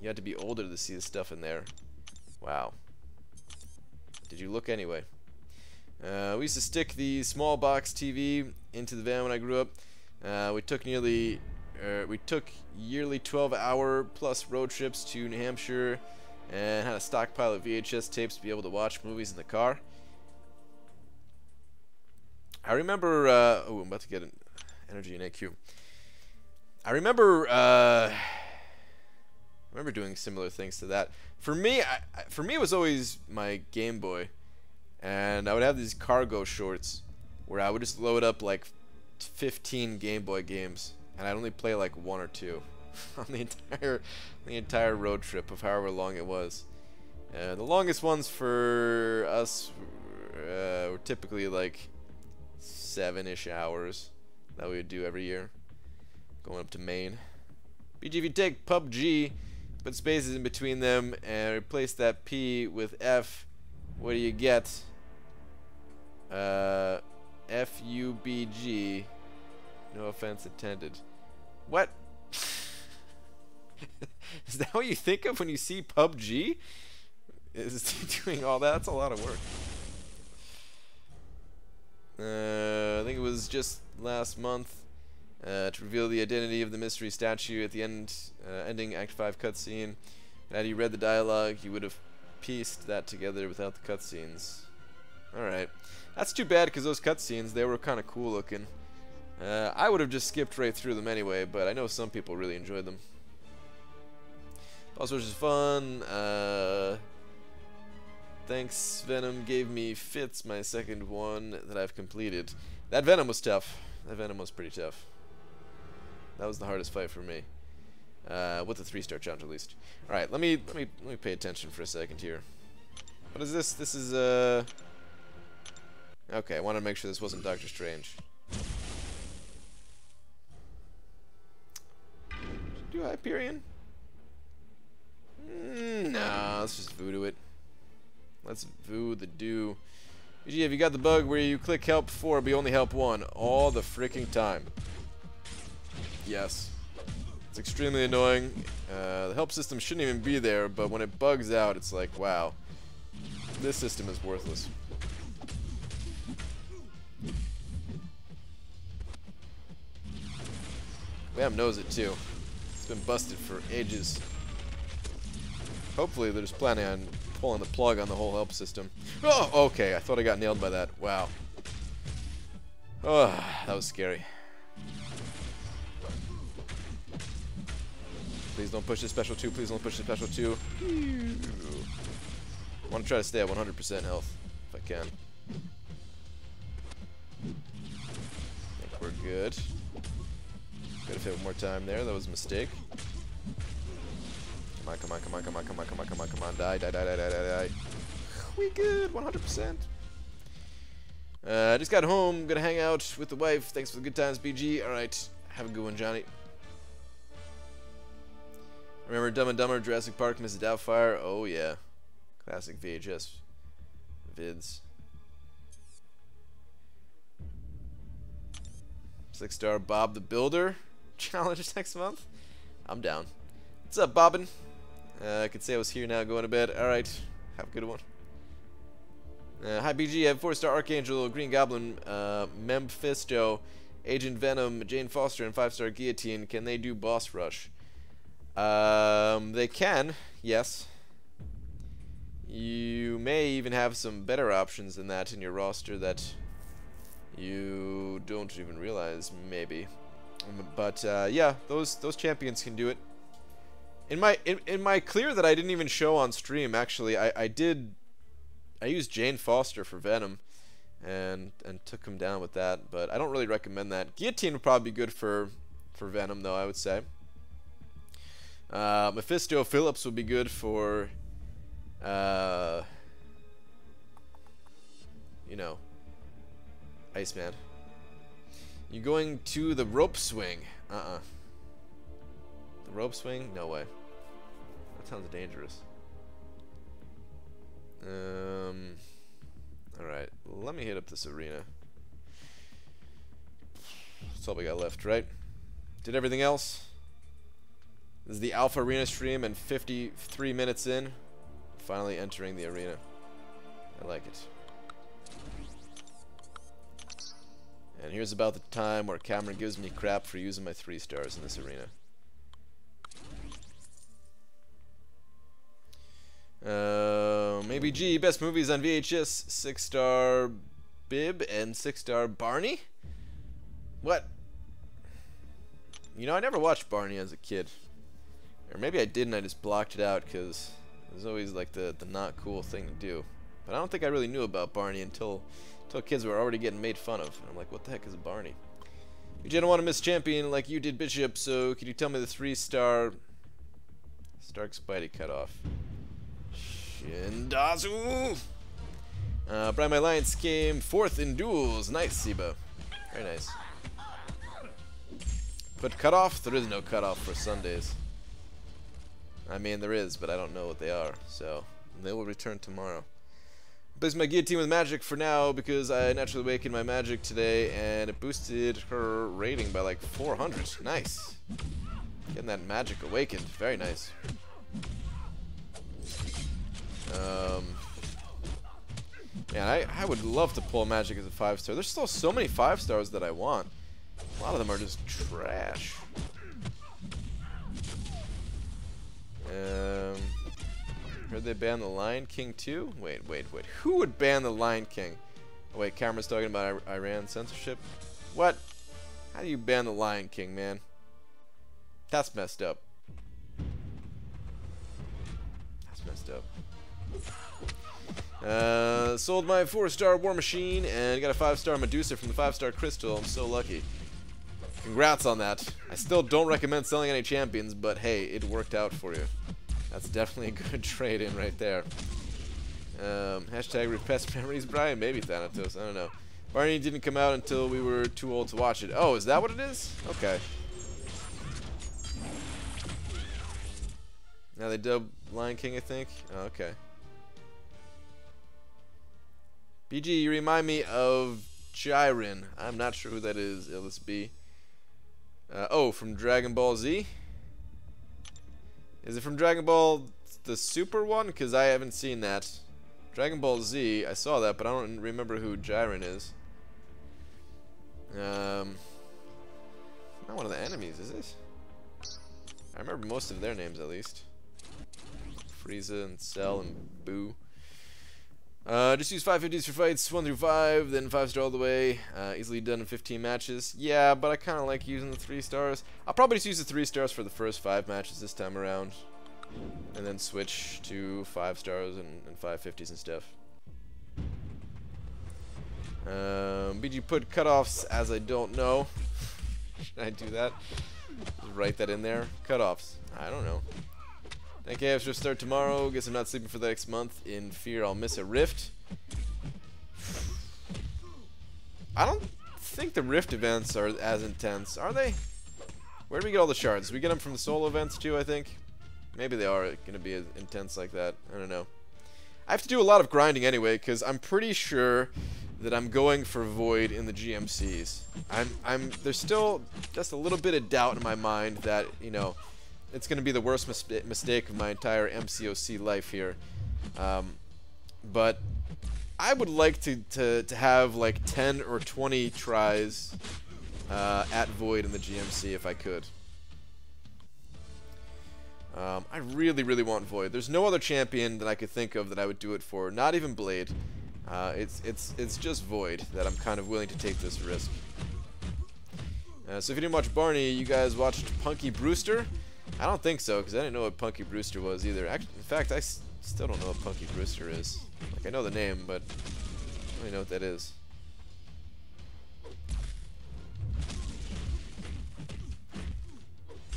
You had to be older to see the stuff in there. Wow. Did you look anyway? We used to stick the small box TV into the van when I grew up. We took yearly 12-hour plus road trips to New Hampshire and had a stockpile of VHS tapes to be able to watch movies in the car. I remember, oh, I'm about to get an energy and AQ. I remember doing similar things to that. For me, it was always my Game Boy, and I would have these cargo shorts where I would just load up like 15 Game Boy games, and I'd only play like 1 or 2 on the entire road trip of however long it was. The longest ones for us were typically like 7-ish hours that we would do every year, going up to Maine. BG, if you take PUBG, put spaces in between them, and replace that P with F, what do you get? FUBG. No offense intended. What? Is that what you think of when you see PUBG? Is doing all that? That's a lot of work. I think it was just last month to reveal the identity of the mystery statue at the ending Act 5 cutscene. Had you read the dialogue, you would have pieced that together without the cutscenes. Alright. That's too bad because those cutscenes, they were kind of cool looking. I would have just skipped right through them anyway, but I know some people really enjoyed them. Also, which is fun. Thanks, Venom gave me Fits, my second one that I've completed. That Venom was tough. That Venom was pretty tough. That was the hardest fight for me. With the 3-star challenge at least. All right, let me pay attention for a second here. What is this? This is okay, I wanted to make sure this wasn't Doctor Strange. Do Hyperion? Nah, let's just voodoo it. Let's voo the do. BG, have you got the bug where you click help 4 but you only help 1 all the freaking time? Yes. It's extremely annoying. The help system shouldn't even be there, but when it bugs out, it's like, wow. This system is worthless. Bam knows it too. It's been busted for ages. Hopefully they're just planning on pulling the plug on the whole help system. Oh, okay. I thought I got nailed by that. Wow. Oh, that was scary. Please don't push the special 2. Please don't push the special 2. I want to try to stay at 100% health if I can. I think we're good. Could have hit one more time there. That was a mistake. Come on, come on, come on, come on, come on, come on, come on, come on. Die, die, die, die, die, die, die. We good. 100%. I just got home. Gonna hang out with the wife. Thanks for the good times, BG. Alright. Have a good one, Johnny. Remember Dumb and Dumber, Jurassic Park, Mrs. Doubtfire? Oh, yeah. Classic VHS vids. 6-star Bob the Builder challenge next month. I'm down. What's up, Bobbin? I could say I was here now, going to bed. Alright. Have a good one. Hi, BG. I have 4-star Archangel, Green Goblin, Memphisto, Agent Venom, Jane Foster, and 5-star Guillotine. Can they do Boss Rush? They can, yes. You may even have some better options than that in your roster that you don't even realize, maybe. But yeah, those champions can do it. In my clear that I didn't even show on stream, actually, I used Jane Foster for Venom, and took him down with that. But I don't really recommend that. Guillotine would probably be good for Venom, though, I would say. Mephisto Phillips would be good for, you know, Iceman. You going to the rope swing? The rope swing? No way. That sounds dangerous. Alright, let me hit up this arena. That's all we got left, right? Did everything else? This is the Alpha Arena stream, and 53 minutes in, finally entering the arena. I like it. And here's about the time where Cameron gives me crap for using my 3 stars in this arena. Maybe G, best movies on VHS, 6-star Bib and 6-star Barney? What? You know, I never watched Barney as a kid. Or maybe I did and I just blocked it out because it was always like the not cool thing to do. But I don't think I really knew about Barney until kids were already getting made fun of. And I'm like, what the heck is a Barney? You didn't want to miss champion like you did Bishop, so can you tell me the 3-star Stark Spidey cutoff? Shindazu! Brian My Alliance came 4th in duels. Nice, Siba. Very nice. But cutoff? There is no cutoff for Sundays. I mean, there is, but I don't know what they are, so they will return tomorrow. Place my guillotine with magic for now because I naturally awakened my magic today and it boosted her rating by like 400. Nice. Getting that magic awakened. Very nice. Man, I would love to pull magic as a 5-star. There's still so many 5-stars that I want. A lot of them are just trash. Heard they banned the Lion King too? Wait. Who would ban the Lion King? Oh wait, camera's talking about Iran censorship. What? How do you ban the Lion King, man? That's messed up. That's messed up. Sold my 4-star War Machine and got a 5-star Medusa from the 5-star Crystal. I'm so lucky. Congrats on that. I still don't recommend selling any champions, but hey, it worked out for you. That's definitely a good trade-in right there. Hashtag repressed memories, Brian? Maybe Thanatos, I don't know. Barney didn't come out until we were too old to watch it. Oh, is that what it is? Okay. Now they dub Lion King, I think? Oh, okay. BG, you remind me of Jiren. I'm not sure who that is, LSB. Oh, from Dragon Ball Z? Is it from Dragon Ball the Super one? Because I haven't seen that. Dragon Ball Z, I saw that, but I don't remember who Jiren is. Not one of the enemies, is it? I remember most of their names, at least. Frieza and Cell and Boo. Just use 550s for fights 1 through 5, then 5-star all the way. Easily done in 15 matches. Yeah, but I kind of like using the 3 stars. I'll probably just use the 3 stars for the first 5 matches this time around, and then switch to 5 stars and 550s and stuff. BG put cutoffs as I don't know. Should I do that? Just write that in there. Cutoffs. I don't know. Thank you. I have to start tomorrow. Guess I'm not sleeping for the next month in fear I'll miss a rift. I don't think the rift events are as intense, are they? Where do we get all the shards? We get them from the solo events too, I think. Maybe they are going to be as intense like that. I don't know. I have to do a lot of grinding anyway, because I'm pretty sure that I'm going for Void in the GMCs. There's still just a little bit of doubt in my mind that, you know, it's going to be the worst mistake of my entire MCOC life here. But I would like to have like 10 or 20 tries at Void in the GMC if I could. I really want Void. There's no other champion that I could think of that I would do it for. Not even Blade. It's just Void that I'm kind of willing to take this risk. So if you didn't watch Barney, you guys watched Punky Brewster? I don't think so, because I didn't know what Punky Brewster was either. Actually, in fact, I still don't know what Punky Brewster is. Like, I know the name, but I don't really know what that is.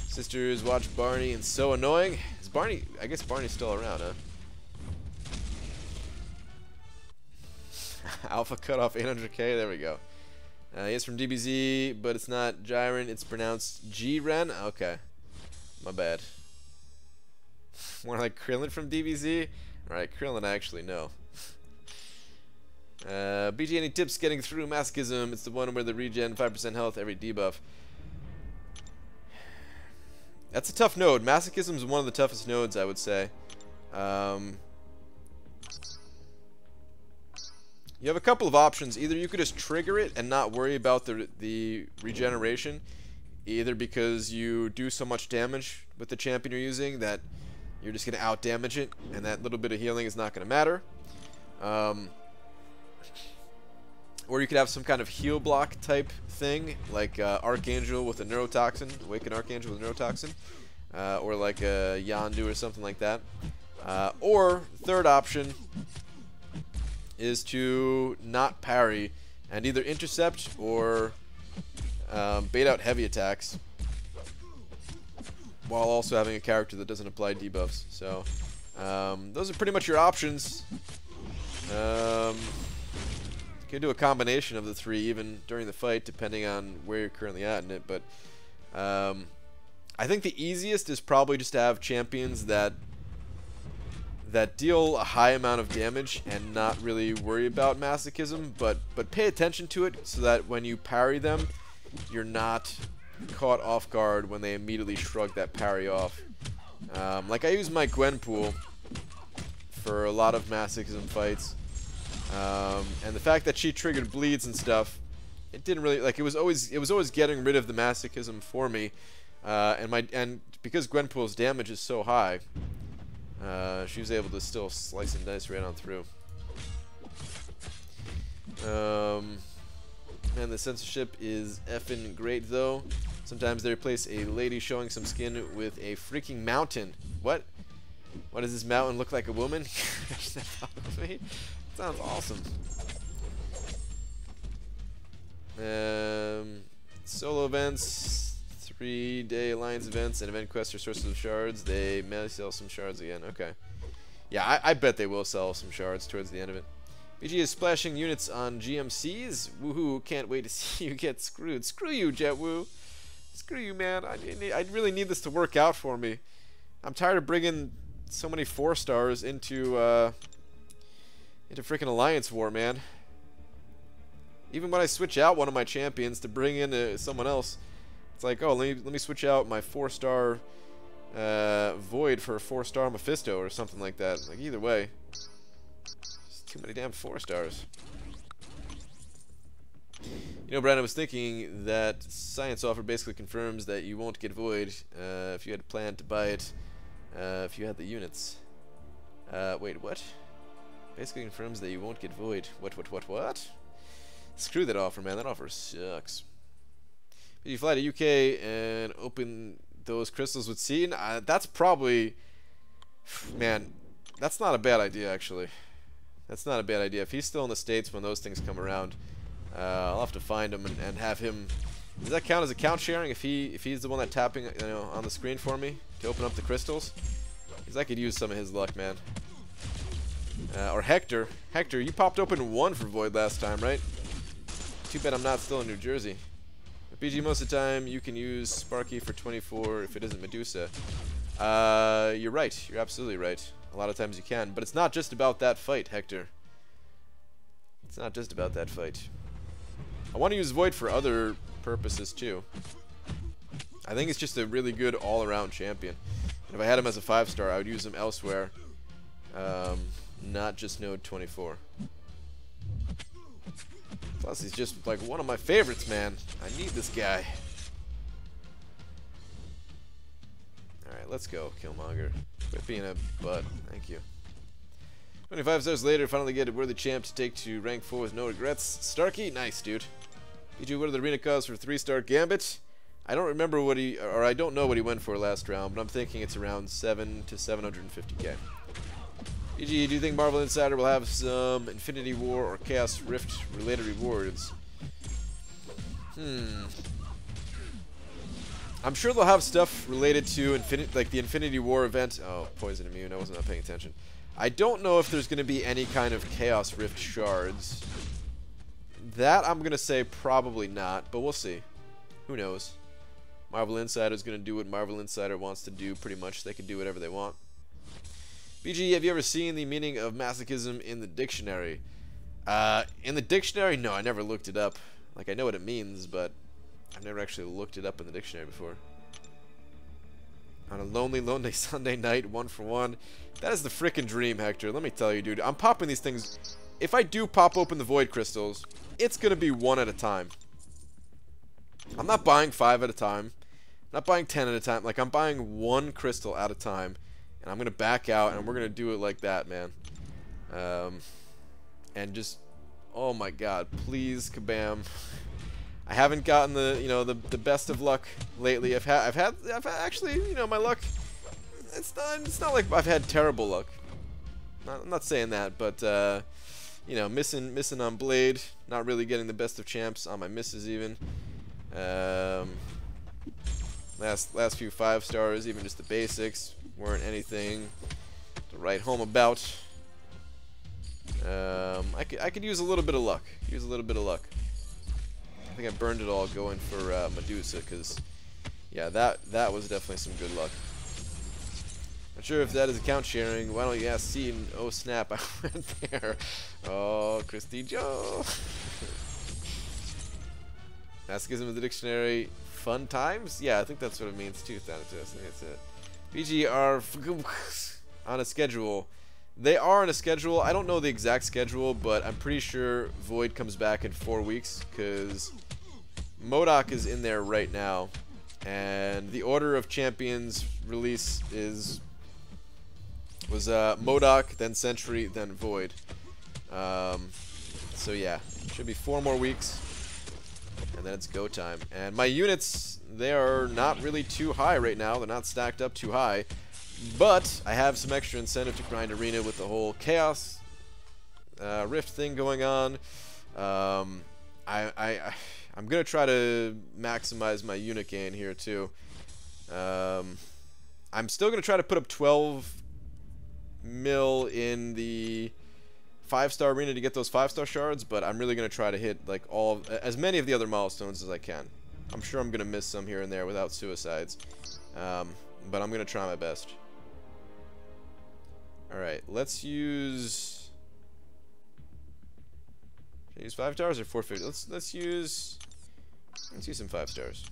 Sisters watch Barney and so annoying. Is Barney? I guess Barney's still around, huh? Alpha cutoff 800k. There we go. He's from DBZ, but it's not Jiren. It's pronounced Jiren. Okay. My bad. More like Krillin from DBZ? Alright, Krillin I actually know. BG, any tips getting through Masochism? It's the one where the regen 5% health every debuff. That's a tough node. Masochism is one of the toughest nodes, I would say. You have a couple of options. Either you could just trigger it and not worry about the regeneration, either because you do so much damage with the champion you're using that you're just going to out-damage it, and that little bit of healing is not going to matter. Or you could have some kind of heal block type thing, like Archangel with a Neurotoxin, Awaken Archangel with a Neurotoxin, or like a Yondu or something like that. Or, third option is to not parry and either intercept or bait out heavy attacks while also having a character that doesn't apply debuffs. So those are pretty much your options. You can do a combination of the three even during the fight depending on where you're currently at in it, but I think the easiest is probably just to have champions that that deal a high amount of damage and not really worry about masochism, but pay attention to it so that when you parry them, you're not caught off guard when they immediately shrug that parry off. Like I use my Gwenpool for a lot of masochism fights, and the fact that she triggered bleeds and stuff, it didn't really, like, it was always getting rid of the masochism for me, and because Gwenpool's damage is so high, she was able to still slice and dice right on through. Man, the censorship is effing great, though. Sometimes they replace a lady showing some skin with a freaking mountain. What? What does this mountain look like, a woman? Sounds awesome. Solo events, 3-day alliance events, and event quests or sources of shards. They may sell some shards again. Okay. Yeah, I bet they will sell some shards towards the end of it. BG is splashing units on GMCs. Woohoo! Can't wait to see you get screwed. Screw you, JetWoo. Screw you, man. I really need this to work out for me. I'm tired of bringing so many 4-stars into freaking Alliance War, man. Even when I switch out one of my champions to bring in someone else, it's like, oh, let me switch out my 4-star Void for a 4-star Mephisto or something like that. Like, either way, just too many damn 4-stars. You know, Brandon, I was thinking that Science Offer basically confirms that you won't get Void if you had planned to buy it if you had the units. Wait, what? Basically confirms that you won't get Void. What? Screw that offer, man. That offer sucks. If you fly to UK and open those crystals with Seed, that's probably... Man, that's not a bad idea, actually. That's not a bad idea. If he's still in the States when those things come around, I'll have to find him and have him... Does that count as account sharing if he's the one that's tapping, you know, on the screen for me to open up the crystals? Because I could use some of his luck, man. Or Hector. Hector, you popped open 1 for Void last time, right? Too bad I'm not still in New Jersey. But BG, most of the time you can use Sparky for 24 if it isn't Medusa. You're right. You're absolutely right. A lot of times you can. But it's not just about that fight, Hector. It's not just about that fight. I want to use Void for other purposes too. I think it's just a really good all-around champion. And if I had him as a 5-star, I would use him elsewhere. Not just Node 24. Plus, he's just like one of my favorites, man. I need this guy. Alright, let's go, Killmonger. Quit being a butt. Thank you. 25 stars later, finally get a worthy champ to take to rank 4 with no regrets. Starkey? Nice, dude. BG, what are the arena costs for 3-star Gambit? I don't remember what I don't know what he went for last round, but I'm thinking it's around 7 to 750k. BG, do you think Marvel Insider will have some Infinity War or Chaos Rift related rewards? I'm sure they'll have stuff related to like the Infinity War event. Oh, Poison Immune. I wasn't paying attention. I don't know if there's going to be any kind of Chaos Rift shards. That I'm going to say probably not, but we'll see. Who knows? Marvel Insider is going to do what Marvel Insider wants to do pretty much. They can do whatever they want. BG, have you ever seen the meaning of masochism in the dictionary? In the dictionary? No, I never looked it up. Like, I know what it means, but I've never actually looked it up in the dictionary before. On a lonely, lonely Sunday night, 1 for 1. That is the frickin' dream, Hector. Let me tell you, dude. I'm popping these things. If I do pop open the Void Crystals, it's going to be 1 at a time. I'm not buying 5 at a time. I'm not buying 10 at a time. Like, I'm buying 1 crystal at a time. And I'm going to back out, and we're going to do it like that, man. And just, oh my god, please, kabam. I haven't gotten the, you know, the best of luck lately. I've actually, you know, my luck, it's not like I've had terrible luck. I'm not saying that, but, you know, missing on Blade, not really getting the best of champs on my misses even. Last few 5-stars, even just the basics, weren't anything to write home about. I could use a little bit of luck. I think I burned it all going for Medusa, because yeah, that was definitely some good luck. sure if that is account sharing. Why don't you ask C and oh snap, I went there. Oh, Christy Joe. Masochism of the dictionary. Fun times? Yeah, I think that's what it means too. I think that's it. BG are on a schedule. They are on a schedule. I don't know the exact schedule, but I'm pretty sure Void comes back in 4 weeks because MODOK is in there right now. And the order of champions release was MODOK, then Sentry, then Void. So yeah, should be 4 more weeks, and then it's go time. And my units, they are not really too high right now. They're not stacked up too high, but I have some extra incentive to grind arena with the whole chaos rift thing going on. I'm gonna try to maximize my unit gain here too. I'm still gonna try to put up 12 mil in the 5-star arena to get those 5-star shards, but I'm really gonna try to hit like as many of the other milestones as I can. I'm sure I'm gonna miss some here and there without suicides, but I'm gonna try my best. All right, let's use. Should I use 5 stars or 450? Let's use some 5 stars.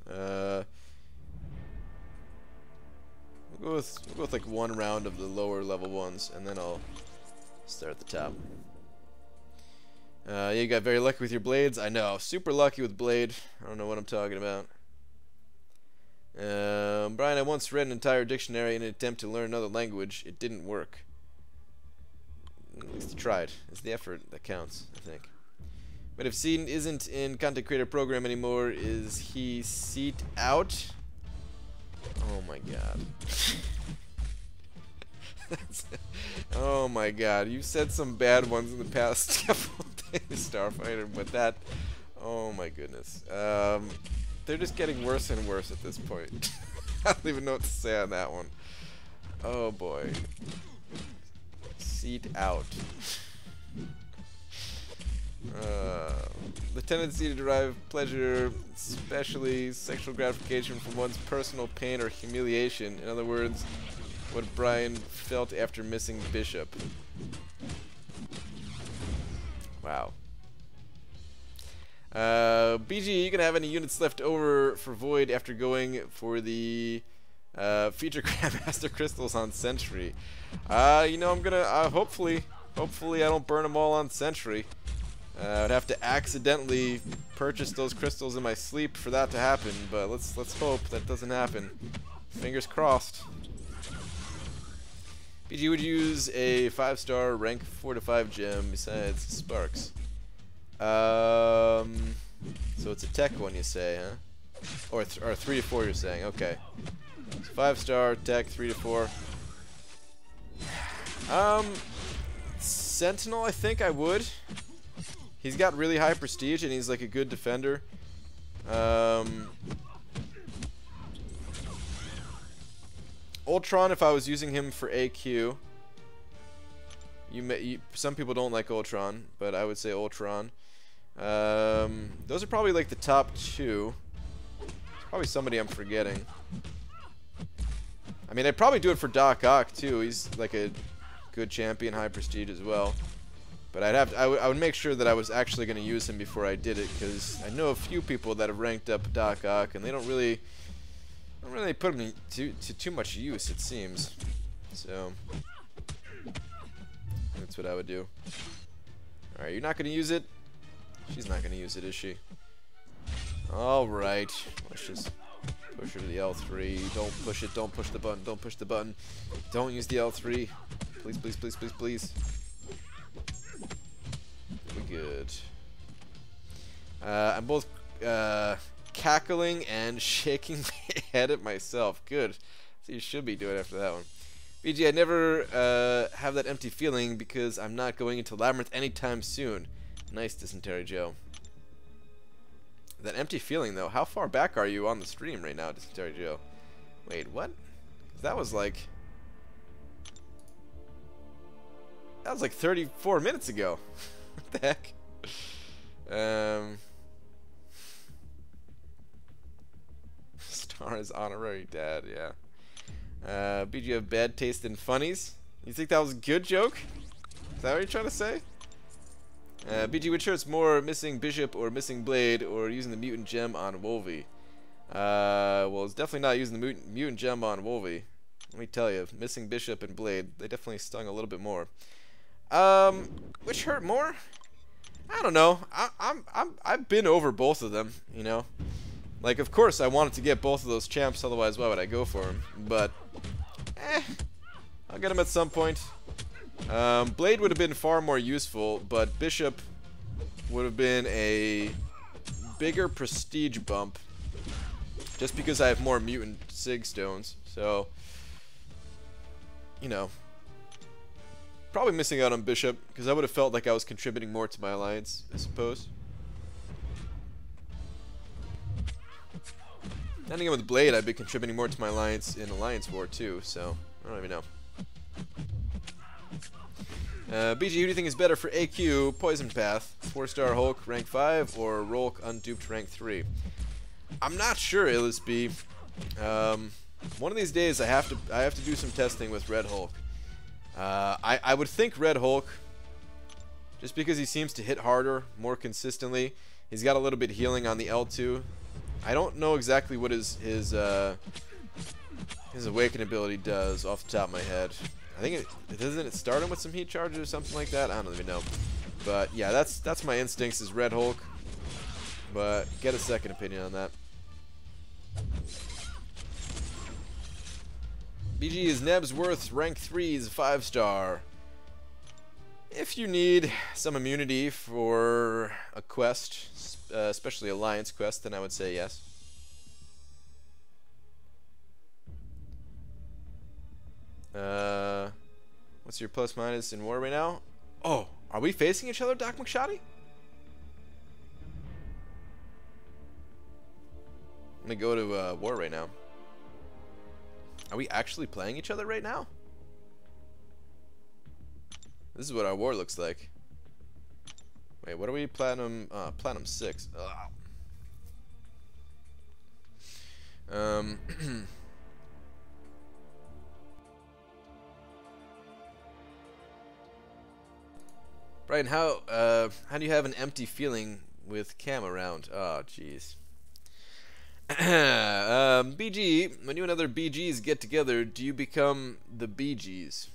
We'll go with like 1 round of the lower level ones, and then I'll start at the top. You got very lucky with your blades. I know, super lucky with blade. I don't know what I'm talking about. Brian, I once read an entire dictionary in an attempt to learn another language. It didn't work. At least you tried. It's the effort that counts, I think. But if Seaton isn't in content creator program anymore, is he seat out? Oh my god. Oh my god. You've said some bad ones in the past couple days, Starfighter, but that. Oh my goodness. They're just getting worse and worse at this point. I don't even know what to say on that one. Oh boy. Seat out. The tendency to derive pleasure, especially sexual gratification, from one's personal pain or humiliation. In other words, what Brian felt after missing Bishop. Wow. BG, you can have any units left over for Void after going for the feature Grandmaster Crystals on Sentry. You know, I'm gonna hopefully I don't burn them all on Sentry. I'd have to accidentally purchase those crystals in my sleep for that to happen, but let's hope that doesn't happen. Fingers crossed. BG would use a 5-star rank 4 to 5 gem besides Sparks. So it's a tech one, you say, huh? Or 3 to 4, you're saying? Okay. So 5-star tech 3 to 4. Sentinel, I think I would. He's got really high prestige and he's like a good defender. Ultron, if I was using him for AQ. Some people don't like Ultron, but I would say Ultron. Those are probably like the top 2. Probably somebody I'm forgetting. I mean, I'd probably do it for Doc Ock too. He's like a good champion, high prestige as well. But I would make sure that I was actually going to use him before I did it, because I know a few people that have ranked up Doc Ock and they don't really put him to too much use, it seems. So that's what I would do. All right, you're not going to use it. She's not going to use it, is she? All right, let's just push her to the L3. Don't push it. Don't push the button. Don't push the button. Don't use the L3. Please, please, please, please, please. We're good. I'm both cackling and shaking my head at myself. Good. So you should be doing after that one. BG, I never have that empty feeling because I'm not going into Labyrinth anytime soon. Nice, Dysentery Joe. That empty feeling, though. How far back are you on the stream right now, Dysentery Joe? Wait, what? That was like 34 minutes ago. What the heck? Star is honorary dad, yeah. BG have bad taste in funnies. You think that was a good joke? Is that what you're trying to say? BG, which hurts more, missing Bishop or missing Blade, or using the Mutant Gem on Wolvie? Well, it's definitely not using the Mutant Gem on Wolvie. Let me tell you, missing Bishop and Blade, they definitely stung a little bit more. Which hurt more? I don't know. I've been over both of them, you know. Like, of course, I wanted to get both of those champs, otherwise why would I go for them? But, I'll get them at some point. Blade would have been far more useful, but Bishop would have been a bigger prestige bump, just because I have more mutant Sig stones. So, you know, probably missing out on Bishop, because I would have felt like I was contributing more to my alliance, I suppose. Ending up with Blade, I'd be contributing more to my alliance in Alliance War too, so I don't even know. BG, who do you think is better for AQ, Poison Path, 4-star Hulk, rank 5, or Rolk, unduped, rank 3? I'm not sure, Illisby. One of these days I have to do some testing with Red Hulk. I would think Red Hulk, just because he seems to hit harder, more consistently. He's got a little bit healing on the L2. I don't know exactly what his awaken ability does off the top of my head. I think doesn't it start him with some heat charges or something like that? I don't even know. But yeah, that's my instincts is Red Hulk. But get a second opinion on that. BG is Nebsworth, rank 3 is 5-star. If you need some immunity for a quest, especially Alliance quest, then I would say yes. What's your plus minus in war right now? Oh, are we facing each other, Doc McShoddy? Let me go to war right now. Are we actually playing each other right now? This is what our war looks like. Wait, what are we? Platinum 6. Ugh. Brian, how do you have an empty feeling with Cam around? Oh, jeez. BG, when you and other BGs get together, do you become the BGs?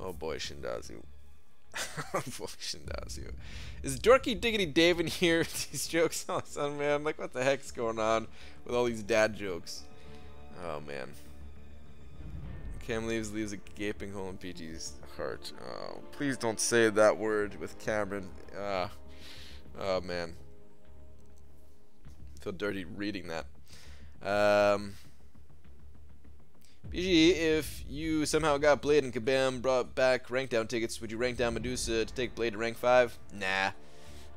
Oh boy, Shindazu. Oh boy, Shindazu. Is Dorky Diggity Dave in here? These jokes all of a sudden, man. Like, what the heck's going on with all these dad jokes? Oh man. Cam leaves a gaping hole in BG's heart. Oh, please don't say that word with Cameron. Oh man. I feel dirty reading that. BG, if you somehow got Blade and Kabam brought back rank down tickets, would you rank down Medusa to take Blade to rank 5? Nah.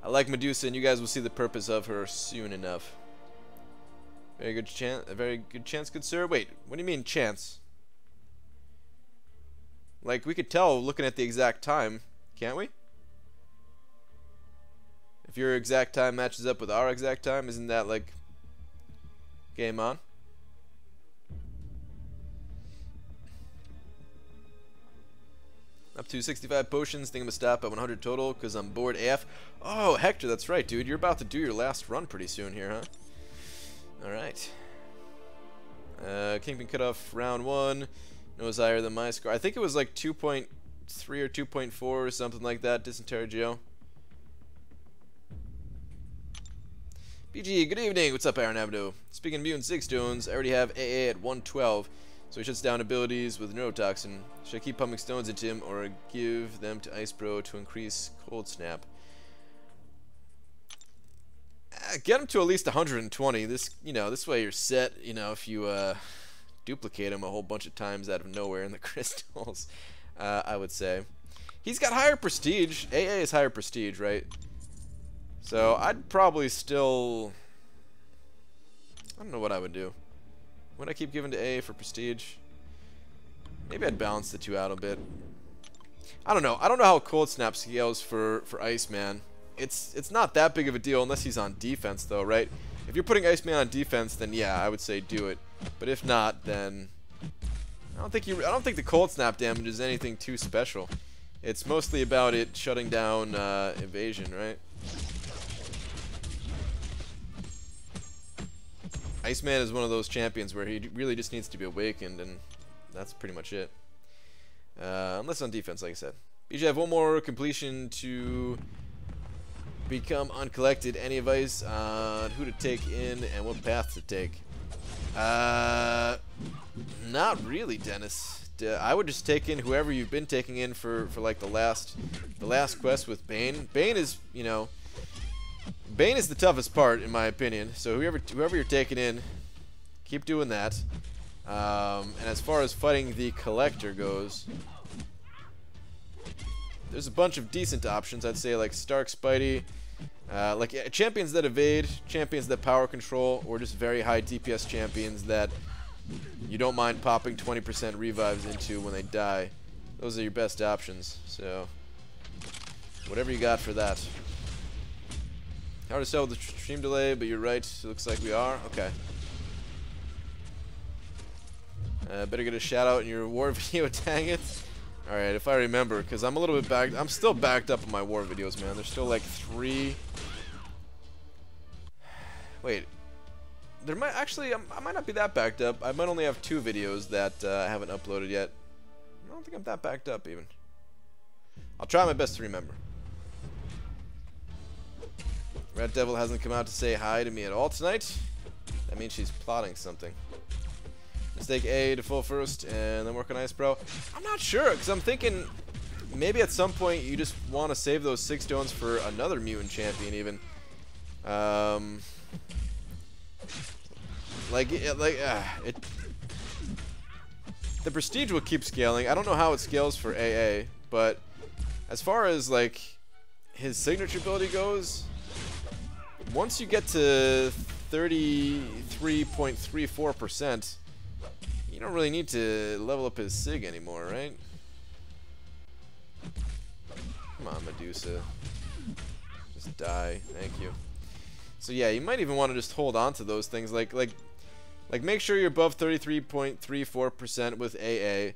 I like Medusa, and you guys will see the purpose of her soon enough. Very good chance. A very good chance, good sir. Wait, what do you mean chance? Like, we could tell looking at the exact time, can't we? If your exact time matches up with our exact time, isn't that like game on? Up to 65 potions, think I'm gonna stop at 100 total because I'm bored AF. Oh, Hector, that's right, dude. You're about to do your last run pretty soon here, huh? Alright. Kingpin cut off round 1. No was higher than my score. I think it was like 2.3 or 2.4 or something like that, Dysentery Geo. BG, good evening. What's up, Aaron Avenue? Speaking of mutant 6 stones, I already have AA at 112, so he shuts down abilities with neurotoxin. Should I keep pumping stones into him or give them to Ice Bro to increase cold snap? Get him to at least 120. This, you know, this way you're set. You know, if you duplicate him a whole bunch of times out of nowhere in the crystals, I would say. He's got higher prestige. AA is higher prestige, right? So I'd probably still... I don't know what I would do. Would I keep giving to A for prestige? Maybe I'd balance the two out a bit. I don't know. I don't know how cold snap scales for Iceman. It's not that big of a deal unless he's on defense though, right? If you're putting Iceman on defense, then yeah, I would say do it. But if not, then I don't think the cold snap damage is anything too special. It's mostly about it shutting down evasion, right? Iceman is one of those champions where he really just needs to be awakened, and that's pretty much it. Unless on defense, like I said. BJ, have one more completion to become uncollected. Any advice on who to take in and what path to take? Not really, Dennis. I would just take in whoever you've been taking in for like the last quest with Bane. Bane is, you know, Bane is the toughest part in my opinion. So whoever you're taking in, keep doing that. And as far as fighting the Collector goes, there's a bunch of decent options. I'd say like Stark Spidey, like champions that evade, champions that power control, or just very high DPS champions that you don't mind popping 20% revives into when they die. Those are your best options. So whatever you got for that. Hard to tell with the stream delay, but you're right. It looks like we are. Okay. Better get a shout out in your war video, dang it. Alright, if I remember, because I'm a little bit backed. I'm still backed up on my war videos, man. There's still like 3. Wait. There might actually, I might not be that backed up. I might only have 2 videos that I haven't uploaded yet. I don't think I'm that backed up even. I'll try my best to remember. Red Devil hasn't come out to say hi to me at all tonight. That means she's plotting something. Mistake A to full first and then work on Ice Bro. I'm not sure, because I'm thinking maybe at some point you just want to save those 6 stones for another mutant champion even. The prestige will keep scaling. I don't know how it scales for AA, but as far as like his signature ability goes, once you get to 33.34%, you don't really need to level up his sig anymore, right? Come on, Medusa. Just die. Thank you. So yeah, you might even want to just hold on to those things. Like make sure you're above 33.34% with AA.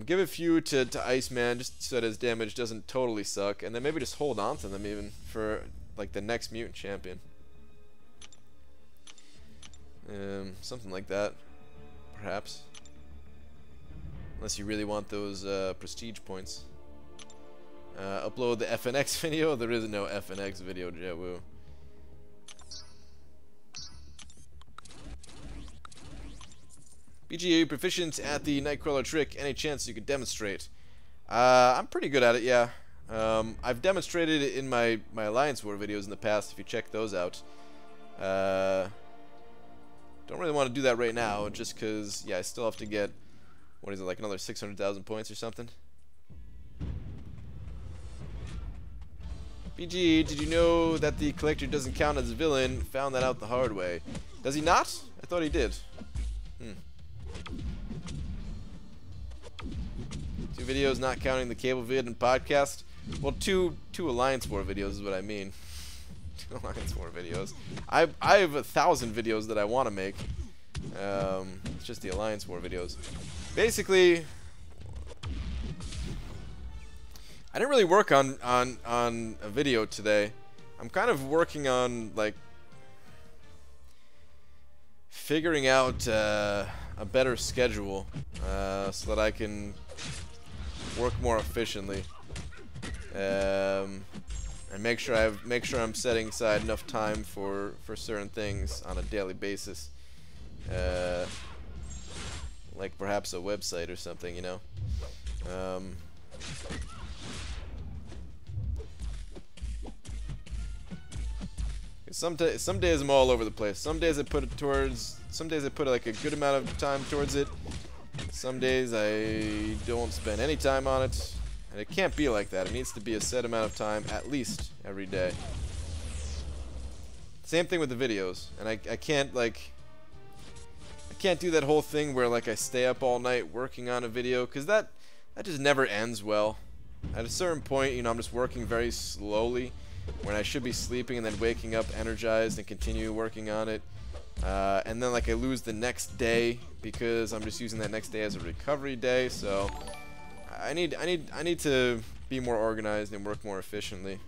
Give a few to Iceman just so that his damage doesn't totally suck, and then maybe just hold on to them even for like the next mutant champion. Something like that, perhaps. Unless you really want those prestige points. Upload the FNX video. There is no FNX video, Jetwoo. BG, are you proficient at the Nightcrawler trick? Any chance you could demonstrate? I'm pretty good at it, yeah. I've demonstrated it in my Alliance War videos in the past, if you check those out. Don't really want to do that right now, just because, yeah, I still have to get, what is it, like another 600,000 points or something? BG, did you know that the Collector doesn't count as a villain? Found that out the hard way. Does he not? I thought he did. 2 videos, not counting the cable vid and podcast. Well, two Alliance War videos is what I mean. 2 Alliance War videos. I have 1,000 videos that I want to make. It's just the Alliance War videos. Basically, I didn't really work on a video today. I'm kind of working on like figuring out a better schedule so that I can work more efficiently, and make sure I'm setting aside enough time for certain things on a daily basis, like perhaps a website or something, you know. Some days I'm all over the place. Some days I put like a good amount of time towards it. Some days I don't spend any time on it, and it can't be like that. It needs to be a set amount of time at least every day. Same thing with the videos, and I can't do that whole thing where like I stay up all night working on a video, because that just never ends well. At a certain point, you know, I'm just working very slowly, when I should be sleeping and then waking up energized and continue working on it. And then like I lose the next day because I'm just using that next day as a recovery day. So I need to be more organized and work more efficiently.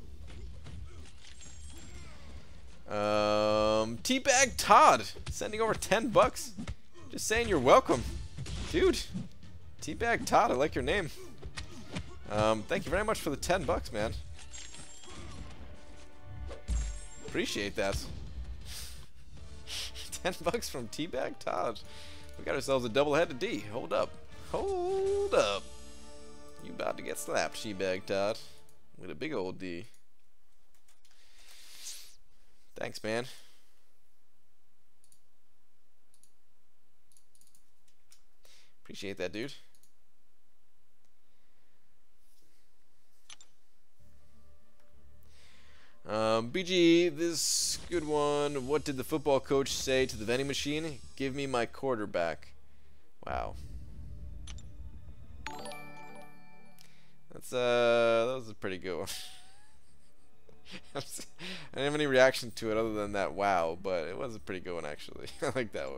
Teabag Todd sending over 10 bucks. Just saying you're welcome, dude. Teabag Todd, I like your name. Thank you very much for the 10 bucks, man. Appreciate that. 10 bucks from Teabag Todd. We got ourselves a double-headed D. Hold up. Hold up. You about to get slapped, Teabag Todd. With a big old D. Thanks, man. Appreciate that, dude. BG, this good one. What did the football coach say to the vending machine? Give me my quarterback. Wow. That was a pretty good one. I didn't have any reaction to it other than that wow, but it was a pretty good one actually. I like that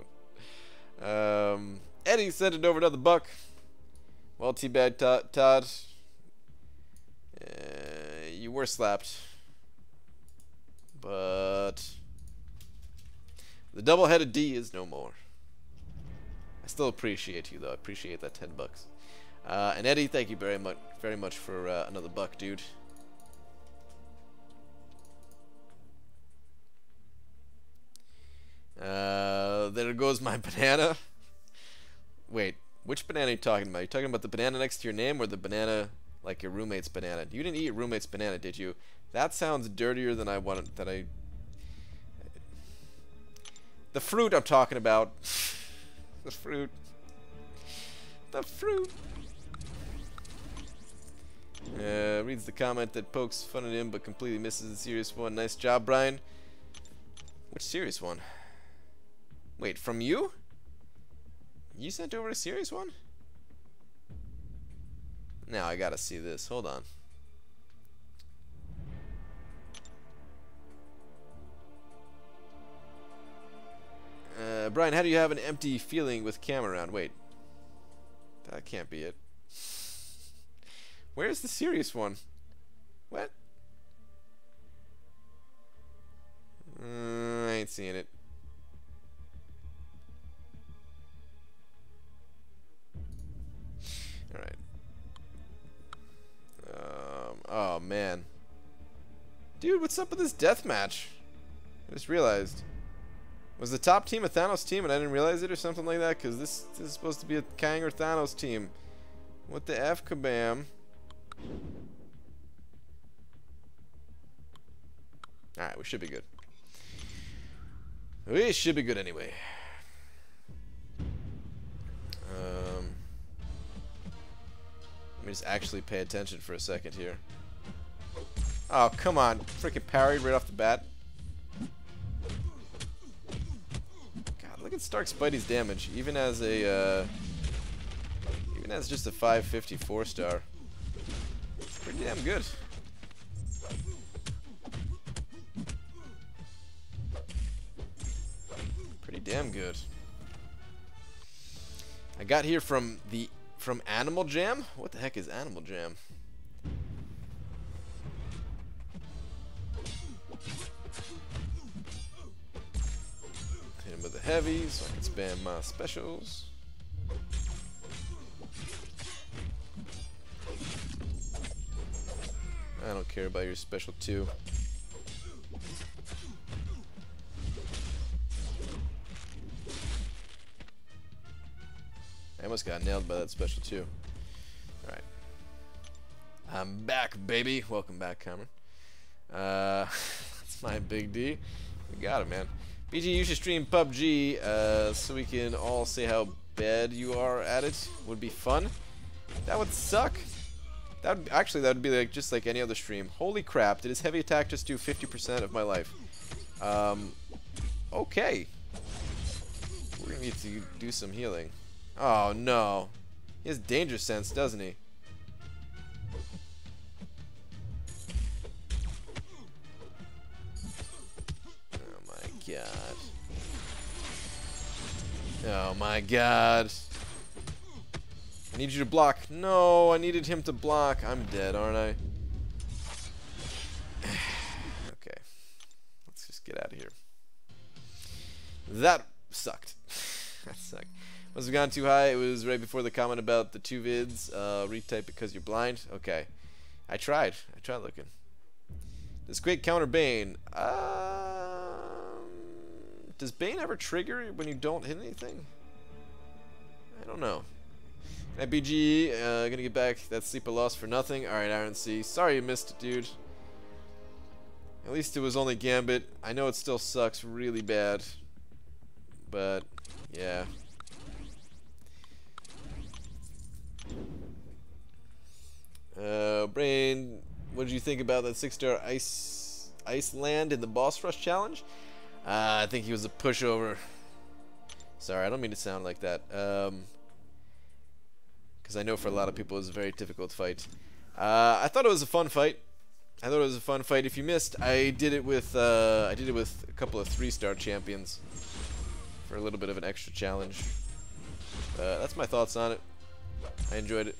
one. Eddie sent it over another buck. Well, Teabag Todd, you were slapped, but the double-headed D is no more. I still appreciate you though. I appreciate that 10 bucks. And Eddie, thank you very much for another buck, dude. There goes my banana. Wait, which banana are you talking about? Are you talking about the banana next to your name or the banana like your roommate's banana? You didn't eat your roommate's banana, did you? That sounds dirtier than I wanted. The fruit I'm talking about. The fruit. The fruit. Reads the comment that pokes fun at him but completely misses the serious one. Nice job, Brian. Which serious one? Wait, from you? You sent over a serious one? Now I gotta see this. Hold on. Brian, how do you have an empty feeling with Cam around? Wait. That can't be it. Where's the serious one? What? I ain't seeing it. Alright. Oh man. Dude, what's up with this deathmatch? I just realized. Was the top team a Thanos team and I didn't realize it or something like that? Because this is supposed to be a Kang or Thanos team. What the F, kabam? Alright, we should be good. We should be good anyway. Let me just actually pay attention for a second here. Oh, come on. Freaking parried right off the bat. God, look at Stark Spidey's damage. Even as a, even as just a 554 star. It's pretty damn good. Pretty damn good. I got here from Animal Jam? What the heck is Animal Jam? Hit him with the heavy so I can spam my specials. I don't care about your special 2. I almost got nailed by that special 2. Alright. I'm back, baby. Welcome back, Cameron. That's my big D. We got it, man. BG, you should stream PUBG so we can all say how bad you are at it. Would be fun. That would suck. That would be like just like any other stream. Holy crap, did his heavy attack just do 50% of my life? Okay. We're gonna need to do some healing. Oh no. He has danger sense, doesn't he? Oh my god. I need you to block. No, I needed him to block. I'm dead, aren't I? Okay. Let's just get out of here. That sucked. That sucked. Must have gone too high. It was right before the comment about the 2 vids. Retype because you're blind. Okay. I tried looking. Does Quake counter Bane? Does Bane ever trigger when you don't hit anything? I don't know. BG, gonna get back that sleeper lost for nothing. Alright, Iron C. Sorry you missed it, dude. At least it was only Gambit. I know it still sucks really bad. But, yeah. Brain, what did you think about that 6-star Iceland in the boss rush challenge? I think he was a pushover. Sorry, I don't mean to sound like that. Because I know for a lot of people it was a very difficult fight. I thought it was a fun fight. If you missed, I did it with a couple of 3-star champions for a little bit of an extra challenge. That's my thoughts on it. I enjoyed it.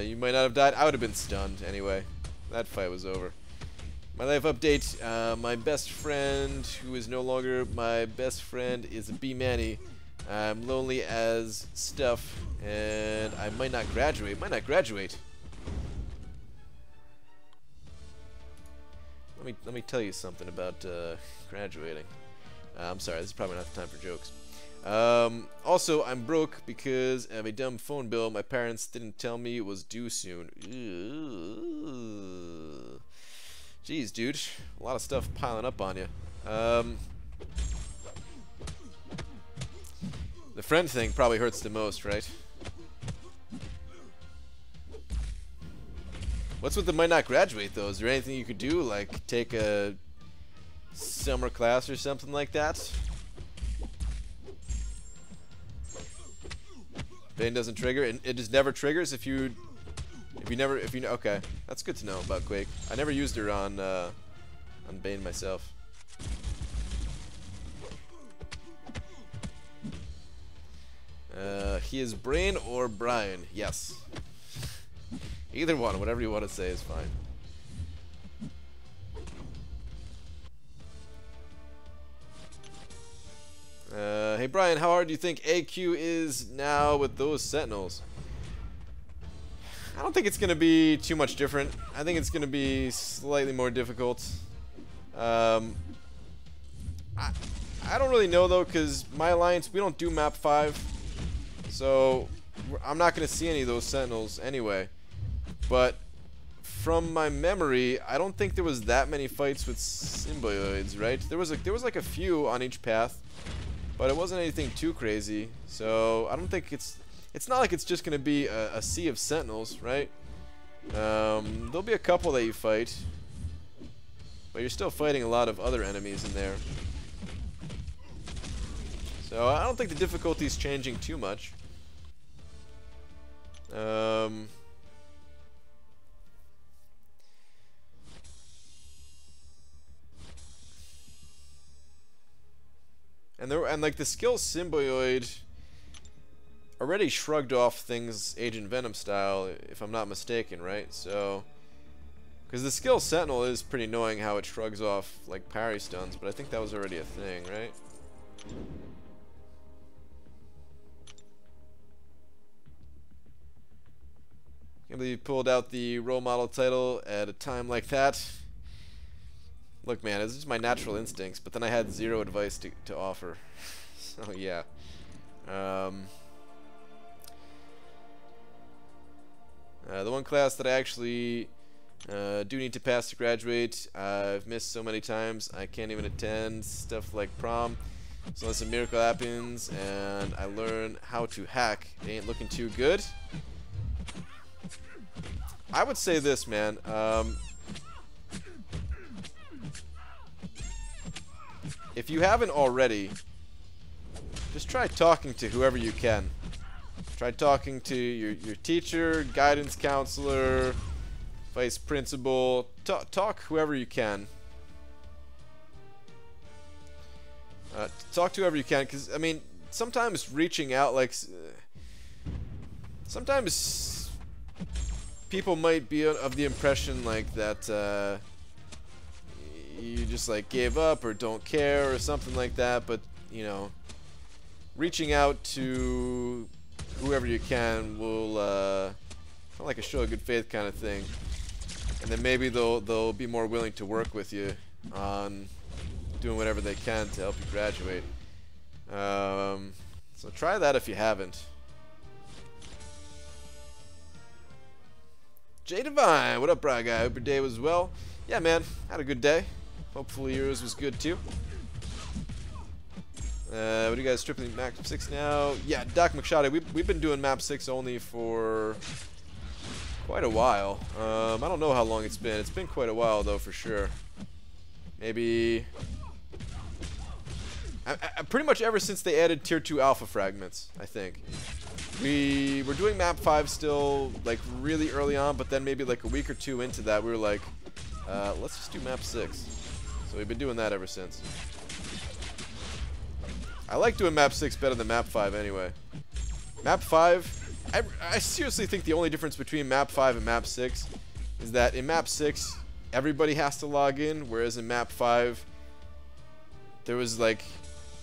You might not have died. I would have been stunned anyway. That fight was over. My life update. My best friend, who is no longer my best friend, is a B-Manny. I'm lonely as stuff, and I might not graduate. Let me tell you something about graduating. I'm sorry, this is probably not the time for jokes. Also, I'm broke because of a dumb phone bill my parents didn't tell me it was due soon. Ew. Jeez, dude. A lot of stuff piling up on you. The friend thing probably hurts the most, right? What's with the might not graduate, though? Is there anything you could do? Like, take a summer class or something like that? Bane doesn't trigger, and it just never triggers if you okay, that's good to know about Quake. I never used her on Bane myself. He is Brain or Brian? Yes. Either one, whatever you want to say is fine. Hey Brian, how hard do you think AQ is now with those Sentinels? I don't think it's going to be too much different. I think it's going to be slightly more difficult. I don't really know though, because my alliance, we don't do map 5. So I'm not going to see any of those Sentinels anyway. But from my memory, I don't think there was that many fights with symbioids, right? There was like a few on each path. But it wasn't anything too crazy, so I don't think it's not like it's just gonna be a sea of Sentinels, right? There'll be a couple that you fight, but you're still fighting a lot of other enemies in there. So I don't think the difficulty's changing too much. And like the skill symbioid already shrugged off things Agent Venom style, if I'm not mistaken, right? So, because the skill Sentinel is pretty annoying how it shrugs off like parry stuns, but I think that was already a thing, right? Can't believe you pulled out the role model title at a time like that. Look, man, it's just my natural instincts, but then I had zero advice to offer. So, yeah. The one class that I actually do need to pass to graduate, I've missed so many times, I can't even attend stuff like prom. So unless a miracle happens and I learn how to hack, it ain't looking too good. I would say this, man. If you haven't already, just try talking to whoever you can. Try talking to your teacher, guidance counselor, vice principal. Talk whoever you can. Talk to whoever you can, because I mean, sometimes reaching out, like, sometimes people might be of the impression like that you just like gave up or don't care or something like that. But you know, reaching out to whoever you can will kind of like a show of good faith kind of thing, and then maybe they'll be more willing to work with you on doing whatever they can to help you graduate. So try that if you haven't. Jay Divine, what up, bro guy? Hope your day was well. Yeah, man, had a good day. Hopefully yours was good too. What do you guys tripling map 6 now? Yeah, Doc McShotty, we've been doing map 6 only for quite a while. I don't know how long it's been. It's been quite a while though, for sure. Maybe I pretty much ever since they added tier 2 alpha fragments, I think. We were doing map 5 still, like, really early on, but then maybe like a week or two into that, we were like, let's just do map 6. So we've been doing that ever since. I like doing map 6 better than map 5 anyway. Map 5, I seriously think the only difference between map 5 and map 6 is that in map 6, everybody has to log in, whereas in map 5, there was like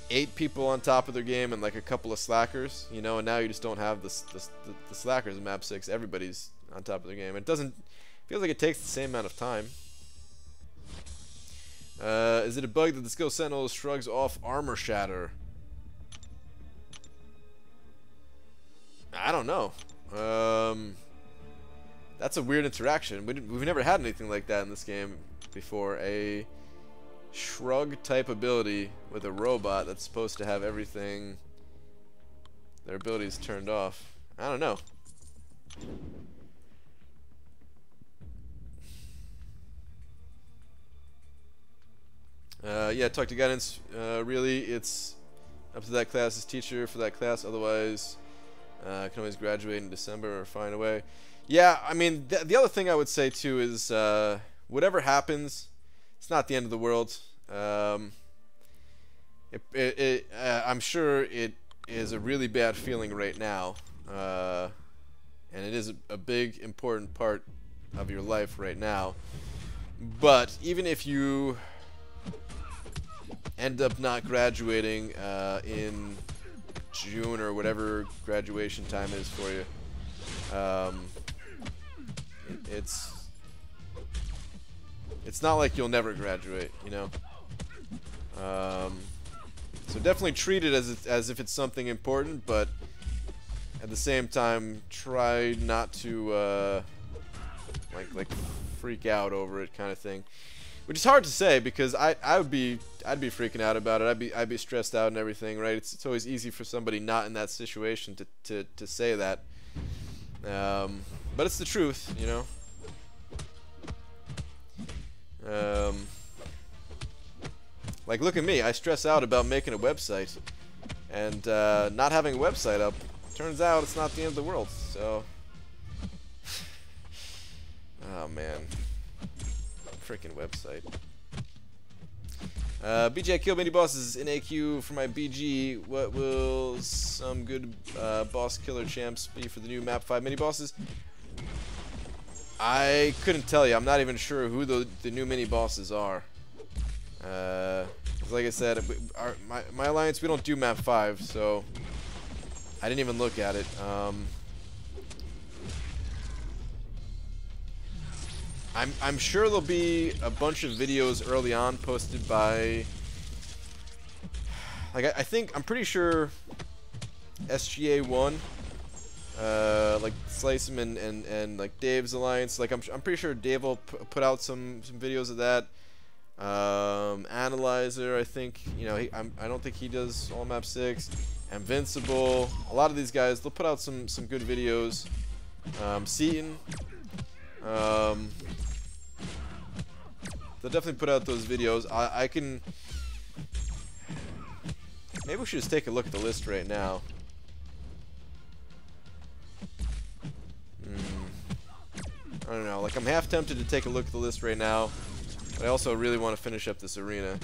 8 people on top of their game and like a couple of slackers, you know, and now you just don't have the slackers in map 6. Everybody's on top of their game. It feels like it takes the same amount of time. Is it a bug that the skill sentinel shrugs off armor shatter? I don't know. That's a weird interaction. We've never had anything like that in this game before. A shrug type ability with a robot that's supposed to have everything, their abilities turned off. I don't know. Yeah, talk to guidance. Really, it's up to that class's teacher for that class. Otherwise, can always graduate in December or find a way. Yeah, I mean, the other thing I would say too is whatever happens, it's not the end of the world. I'm sure it is a really bad feeling right now, and it is a big, important part of your life right now. But even if you end up not graduating in June or whatever graduation time is for you, it's not like you'll never graduate, you know. So definitely treat it as if it's something important, but at the same time, try not to like freak out over it, kind of thing. Which is hard to say because I'd be freaking out about it. I'd be stressed out and everything, right? It's always easy for somebody not in that situation to say that. But it's the truth, you know. Like, look at me. I stress out about making a website, and not having a website up. Turns out it's not the end of the world. So, oh man, freaking website. BJ kill mini bosses in AQ for my BG. What will some good boss killer champs be for the new map 5 mini bosses? I couldn't tell you. I'm not even sure who the new mini bosses are. Like I said, my alliance, we don't do map 5, so I didn't even look at it. I'm sure there'll be a bunch of videos early on posted by, like, I'm pretty sure SGA1, like Slice'em and like Dave's alliance, like I'm pretty sure Dave will put out some videos of that. Analyzer, I think, you know, I don't think he does all map 6. Invincible, a lot of these guys, they'll put out some good videos. Seaton, they'll definitely put out those videos. I can, maybe we should just take a look at the list right now. I don't know, like, I'm half tempted to take a look at the list right now, but I also really want to finish up this arena.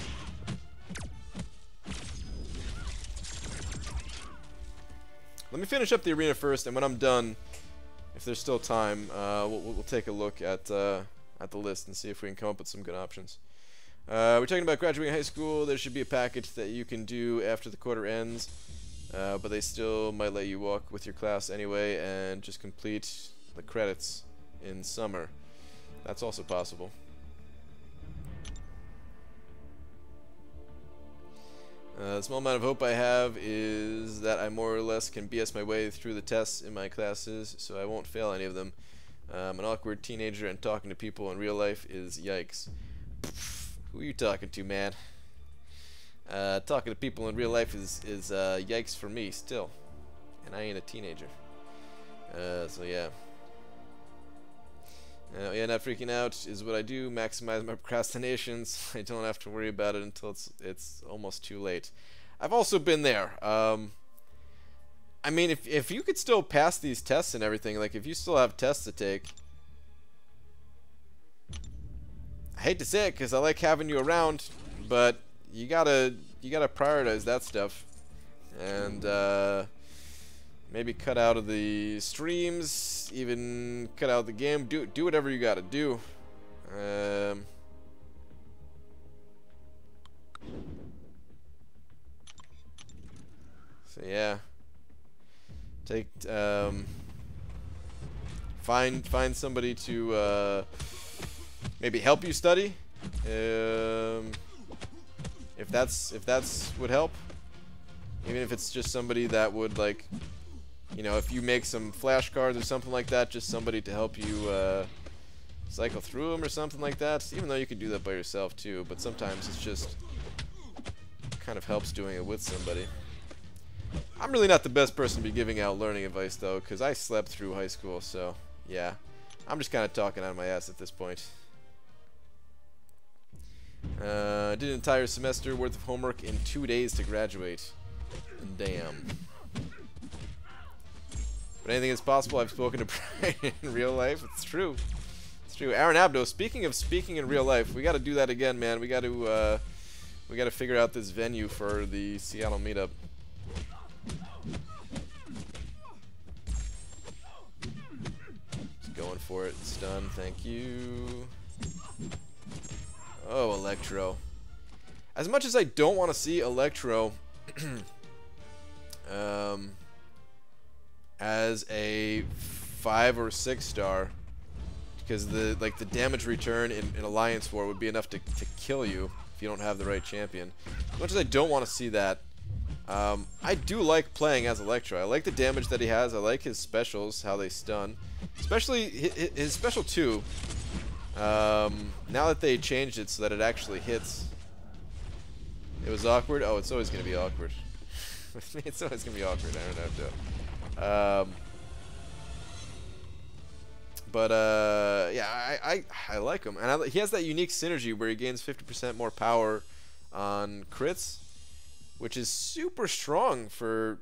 Let me finish up the arena first, and when I'm done, if there's still time, we'll take a look at the list and see if we can come up with some good options. We're talking about graduating high school. There should be a package that you can do after the quarter ends, but they still might let you walk with your class anyway and just complete the credits in summer. That's also possible. The small amount of hope I have is that I more or less can BS my way through the tests in my classes, so I won't fail any of them. An awkward teenager and talking to people in real life is yikes. Who are you talking to, man? Talking to people in real life is yikes for me still, and I ain't a teenager. So yeah. Yeah, not freaking out is what I do. Maximize my procrastinations. I don't have to worry about it until it's almost too late. I've also been there. I mean, if you could still pass these tests and everything, like if you still have tests to take, I hate to say it because I like having you around, but you gotta prioritize that stuff, and maybe cut out of the streams, even cut out the game. Do whatever you gotta do. So yeah, find somebody to maybe help you study, if that's would help. Even if it's just somebody that would, like, you know, if you make some flashcards or something like that, just somebody to help you cycle through them or something like that. Even though you could do that by yourself too, but sometimes it's just kind of helps doing it with somebody. I'm really not the best person to be giving out learning advice though, because I slept through high school, so yeah. I'm just kind of talking out of my ass at this point. Did an entire semester worth of homework in 2 days to graduate. Damn. But anything is possible. I've spoken to Brian in real life. It's true. It's true. Aaron Abdo, speaking of speaking in real life, we got to do that again, man. We got to figure out this venue for the Seattle meetup. Just going for it. Stun. Thank you. Oh, Electro. As much as I don't want to see Electro as a 5 or 6 star, because the damage return in Alliance War would be enough to kill you if you don't have the right champion. As much as I don't want to see that, I do like playing as Electro. I like the damage that he has. I like his specials, how they stun, especially his special 2. Now that they changed it so that it actually hits. It was awkward. Oh, it's always gonna be awkward. With me, it's always gonna be awkward. I don't have to. Yeah, I like him, and he has that unique synergy where he gains 50% more power on crits, which is super strong for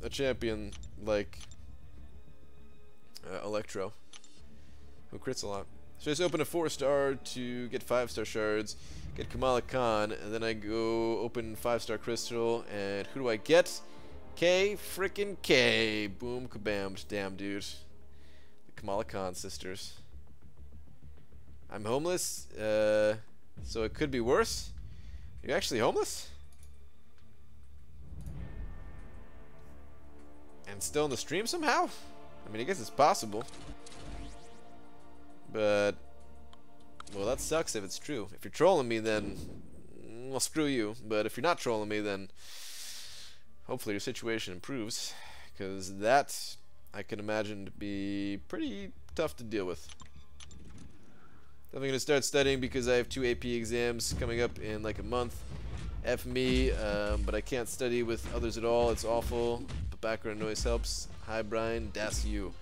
a champion like Electro, who crits a lot. So I just open a 4-star to get 5-star shards, get Kamala Khan, and then I go open 5-star crystal, and who do I get? K frickin' K. Boom kabam. Damn, dude. The Kamala Khan sisters. I'm homeless, so it could be worse. Are you actually homeless? And still in the stream somehow? I mean, I guess it's possible. But, well, that sucks if it's true. If you're trolling me, then, well, screw you. But if you're not trolling me, then hopefully your situation improves, because that I can imagine to be pretty tough to deal with. Definitely gonna start studying because I have 2 AP exams coming up in like a month. F me, but I can't study with others at all. It's awful, but background noise helps. Hi, Brian. That's you.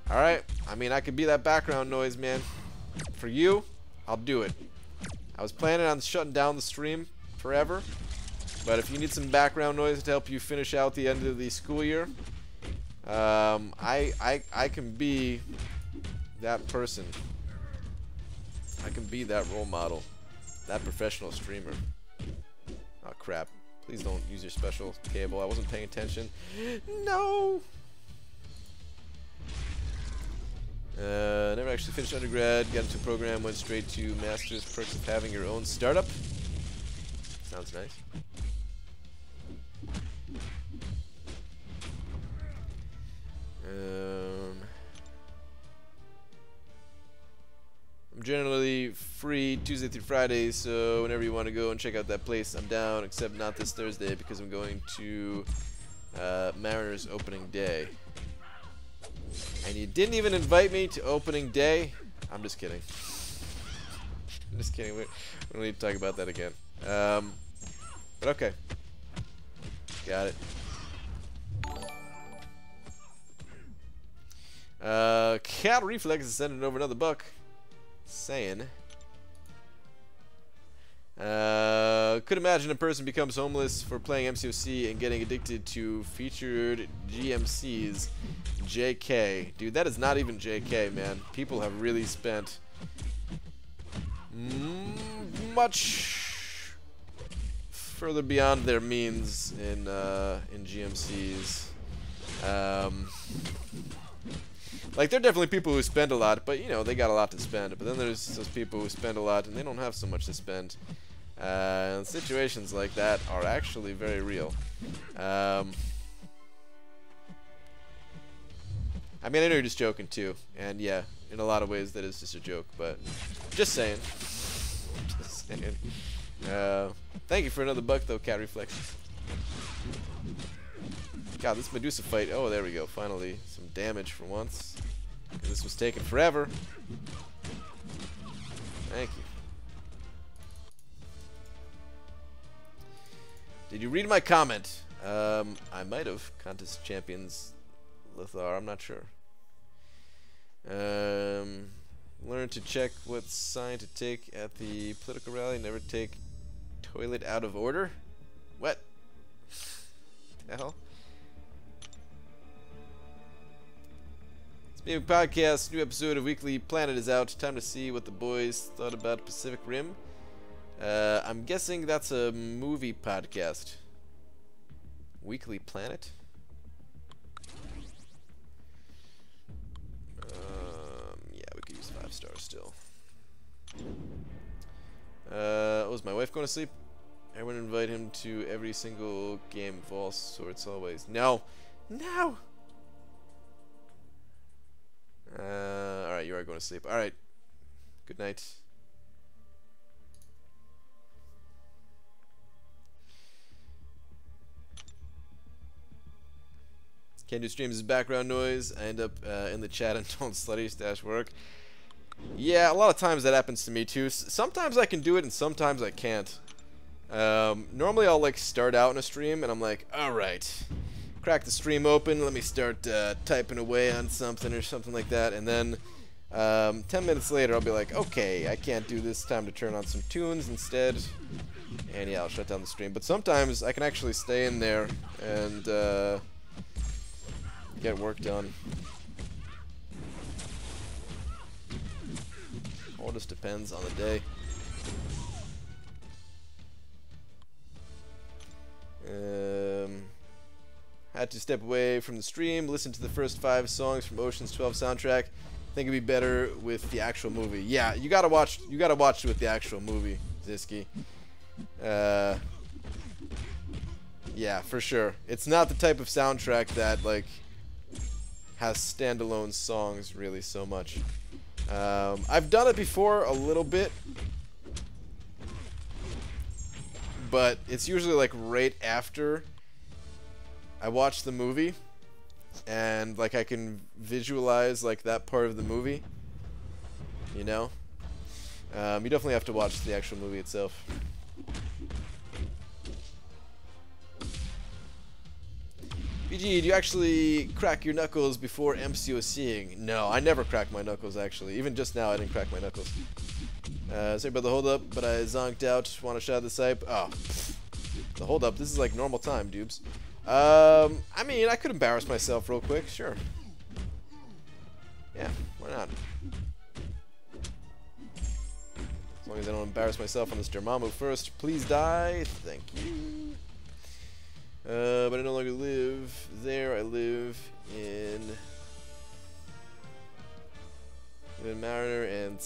Alright, I mean, I could be that background noise, man. For you, I'll do it. I was planning on shutting down the stream forever, but if you need some background noise to help you finish out the end of the school year, I can be that person. I can be that role model, that professional streamer. Oh crap, Please don't use your special cable. I wasn't paying attention. No! Never actually finished undergrad. Got into a program, went straight to master's. Perks of having your own startup. Sounds nice. I'm generally free Tuesday through Friday, so whenever you want to go and check out that place, I'm down, except not this Thursday because I'm going to Mariners opening day. And you didn't even invite me to opening day? I'm just kidding. I'm just kidding. We don't need to talk about that again. But okay. Got it. Cat Reflex is sending over another buck. Saying. Could imagine a person becomes homeless for playing MCOC and getting addicted to featured GMCs. JK. Dude, that is not even JK, man. People have really spent much further beyond their means in GMCs. Like, there are definitely people who spend a lot, but, you know, they got a lot to spend. But then there's those people who spend a lot and they don't have so much to spend. And situations like that are actually very real. I mean, I know you're just joking, too. And, yeah, in a lot of ways that is just a joke, but just saying. Just saying. Thank you for another buck, though, Cat Reflex. God, this Medusa fight. Oh, there we go. Finally, some damage for once. This was taking forever. Thank you. Did you read my comment? I might have. Contest Champions Lithar, I'm not sure. Learn to check what sign to take at the political rally. Never take toilet out of order. What? The hell? Speaking of podcasts, new episode of Weekly Planet is out. Time to see what the boys thought about Pacific Rim. I'm guessing that's a movie podcast. Weekly Planet? Yeah, we could use 5 stars still. Was my wife going to sleep? Everyone invite him to every single game of all sorts always. No! No! Alright, you are going to sleep. Alright. Good night. Can't do streams as background noise. I end up in the chat and don't slutty stash work. Yeah, a lot of times that happens to me too. Sometimes I can do it and sometimes I can't. Normally I'll like start out in a stream and I'm like, alright. Crack the stream open, let me start typing away on something or something like that, and then 10 minutes later I'll be like, okay, I can't do this, time to turn on some tunes instead, and yeah, I'll shut down the stream. But sometimes I can actually stay in there and get work done. All just depends on the day. Had to step away from the stream, listen to the first 5 songs from Ocean's 12 soundtrack. Think it'd be better with the actual movie. Yeah, you gotta watch it with the actual movie, Zisky. Yeah, for sure. It's not the type of soundtrack that like has standalone songs really so much. I've done it before a little bit, but it's usually like right after I watch the movie, and like I can visualize like that part of the movie, you know. You definitely have to watch the actual movie itself. BG, do you actually crack your knuckles before MCOCing? No, I never crack my knuckles actually. Even just now I didn't crack my knuckles. Sorry about the hold up, but I zonked out. Want a shot of the sipe? Oh, the hold up. This is like normal time, dubes. I mean, I could embarrass myself real quick, sure. Yeah, why not? As long as I don't embarrass myself on this Dormammu first. Please die. Thank you.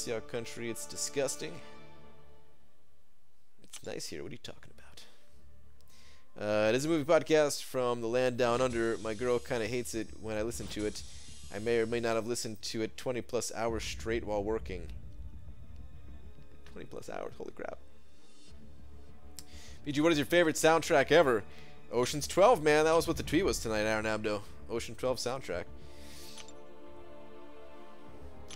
see our country. It's disgusting. It's nice here. What are you talking about? It is a movie podcast from the land down under. My girl kind of hates it when I listen to it. I may or may not have listened to it 20 plus hours straight while working. 20 plus hours. Holy crap. BG, what is your favorite soundtrack ever? Ocean's 12, man. That was what the tweet was tonight, Aaron Abdo. Ocean 12 soundtrack.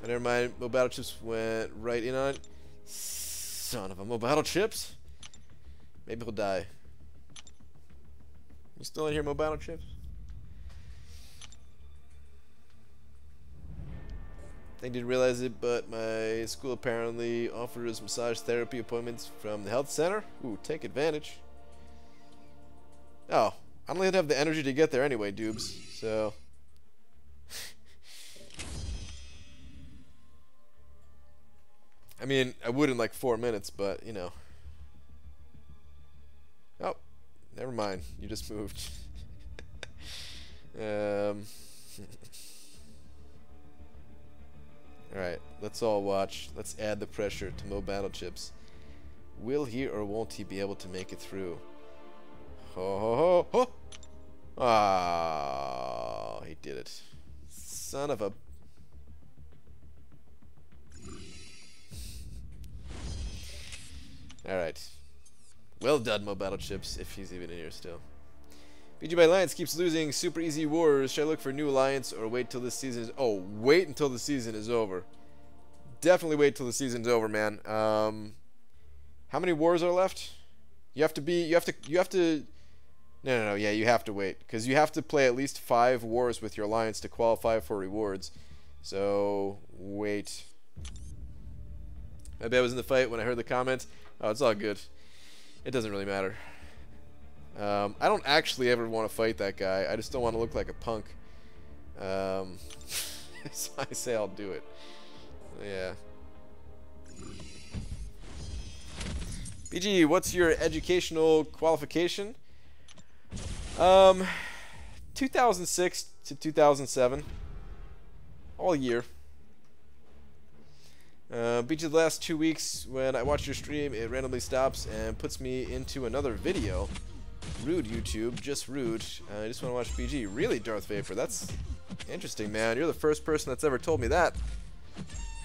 Never mind. Mo Battle Chips went right in on it. Son of a Mo Battle Chips. Maybe he'll die. You still in here, Mo Battle Chips? I didn't realize it, but my school apparently offers massage therapy appointments from the health center. Ooh, take advantage. Oh, I don't even have the energy to get there anyway, dubes. So, I mean, I would in like 4 minutes, but you know. Oh, never mind. You just moved. Alright, let's all watch. Let's add the pressure to Mo Battle Chips. Will he or won't he be able to make it through? Ho ho ho ho! Ah, he did it. Son of a... Alright. Well done, Mo Battle Chips, if he's even in here still. BG by Alliance keeps losing super easy wars. Should I look for a new alliance or wait till this season is... Oh, wait until the season is over. Definitely wait till the season's over, man. How many wars are left? You have to be... You have to... No, yeah, you have to wait. Because you have to play at least 5 wars with your alliance to qualify for rewards. So, wait. Maybe I was in the fight when I heard the comments. Oh, it's all good. It doesn't really matter. I don't actually ever want to fight that guy. I just don't want to look like a punk. So I say I'll do it. Yeah. BG, what's your educational qualification? 2006 to 2007. All year. BG, the last 2 weeks when I watch your stream, it randomly stops and puts me into another video. Rude, YouTube. Just rude. I just want to watch BG. Really, Darth Vapor? That's interesting, man. You're the first person that's ever told me that.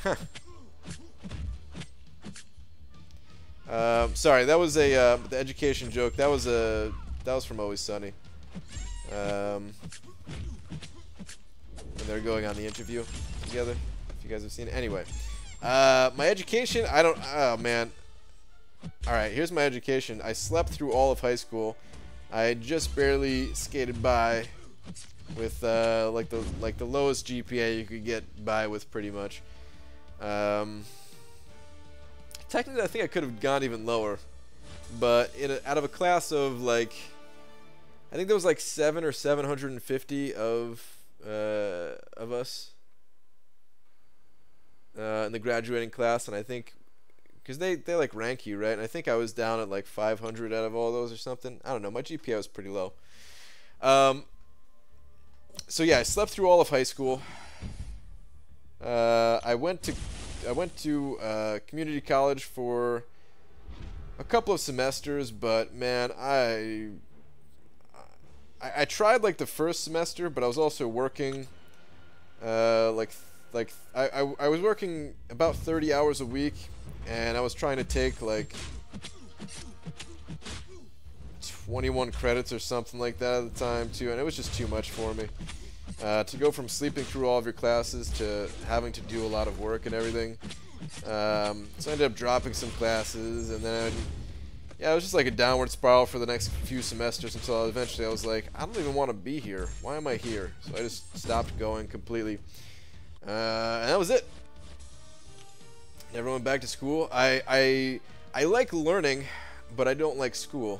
Huh. Sorry, that was a the education joke. That was from Always Sunny. When they're going on the interview together. If you guys have seen it. Anyway, my education. I don't. Oh man. All right, here's my education. I slept through all of high school. I just barely skated by with like the lowest GPA you could get by with, pretty much. Technically, I think I could have gone even lower, but out of a class of like, I think there was like 750 of us in the graduating class, and I think. Because they like rank you, right? And I think I was down at like 500 out of all those or something. I don't know. My GPA was pretty low. So yeah, I slept through all of high school. I went to community college for a couple of semesters, but man, I tried like the first semester, but I was also working I was working about 30 hours a week. And I was trying to take like 21 credits or something like that at the time too, and it was just too much for me. To go from sleeping through all of your classes to having to do a lot of work and everything. So I ended up dropping some classes, and then yeah, it was just like a downward spiral for the next few semesters until eventually I was like, I don't even want to be here. Why am I here? So I just stopped going completely. And that was it. Never went back to school. I like learning, but I don't like school.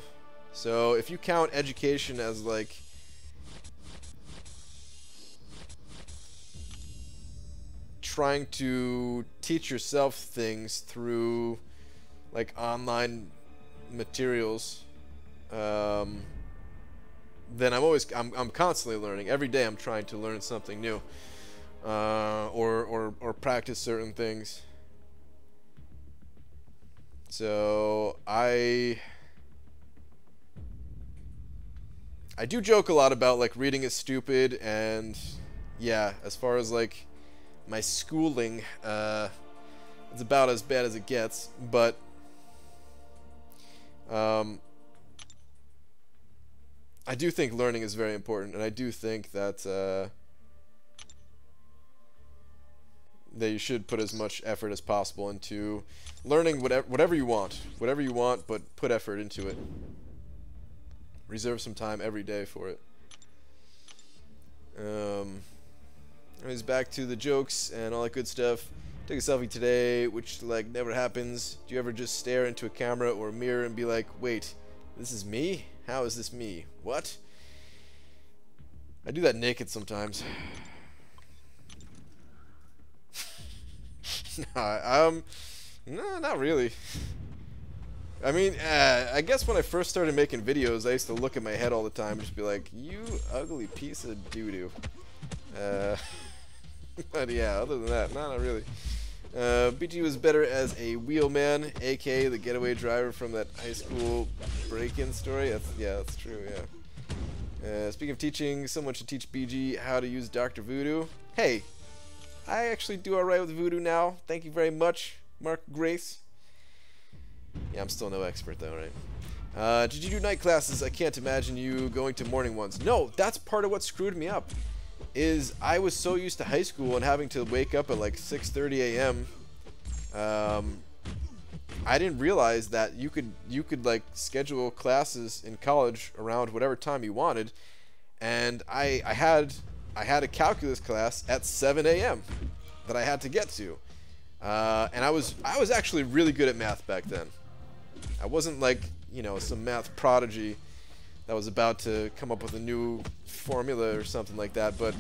So if you count education as like trying to teach yourself things through like online materials, then I'm constantly learning. Every day I'm trying to learn something new, or practice certain things. So I do joke a lot about like reading is stupid, and yeah, as far as like my schooling, it's about as bad as it gets, but I do think learning is very important, and I do think that that you should put as much effort as possible into learning whatever you want, but put effort into it. Reserve some time every day for it. Anyways, back to the jokes and all that good stuff. Took a selfie today, which like never happens. Do you ever just stare into a camera or a mirror and be like, wait, this is me? How is this me? What? I do that naked sometimes. No, not really. I mean, I guess when I first started making videos, I used to look at my head all the time and just be like, you ugly piece of doo-doo. But yeah, other than that, not really. BG was better as a wheelman, aka the getaway driver from that high school break-in story. That's true, yeah. Speaking of teaching, someone should teach BG how to use Dr. Voodoo. Hey, I actually do alright with Voodoo now. Thank you very much, Mark Grace. Yeah, I'm still no expert though, right? Did you do night classes? I can't imagine you going to morning ones. No, that's part of what screwed me up. Is I was so used to high school and having to wake up at like 6:30 a.m. I didn't realize that you could like schedule classes in college around whatever time you wanted, and I had a calculus class at 7 a.m. that I had to get to, and I was actually really good at math back then. I wasn't like, you know, some math prodigy that was about to come up with a new formula or something like that, but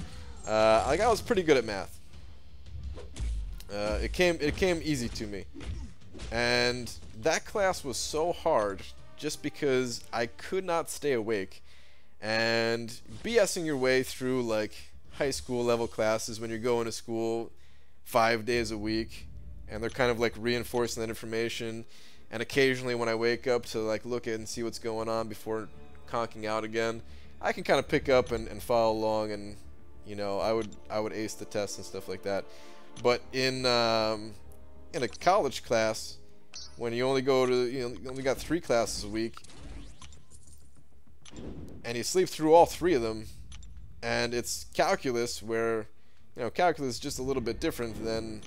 like I was pretty good at math. It came easy to me, and that class was so hard just because I could not stay awake, and BSing your way through like high school level classes when you're going to school 5 days a week, and they're kind of like reinforcing that information, and occasionally when I wake up to like look at and see what's going on before conking out again, I can kind of pick up and follow along, and you know, I would ace the test and stuff like that. But in a college class, when you only go to, you know, you only got 3 classes a week, and you sleep through all 3 of them, and it's calculus, where, you know, calculus is just a little bit different than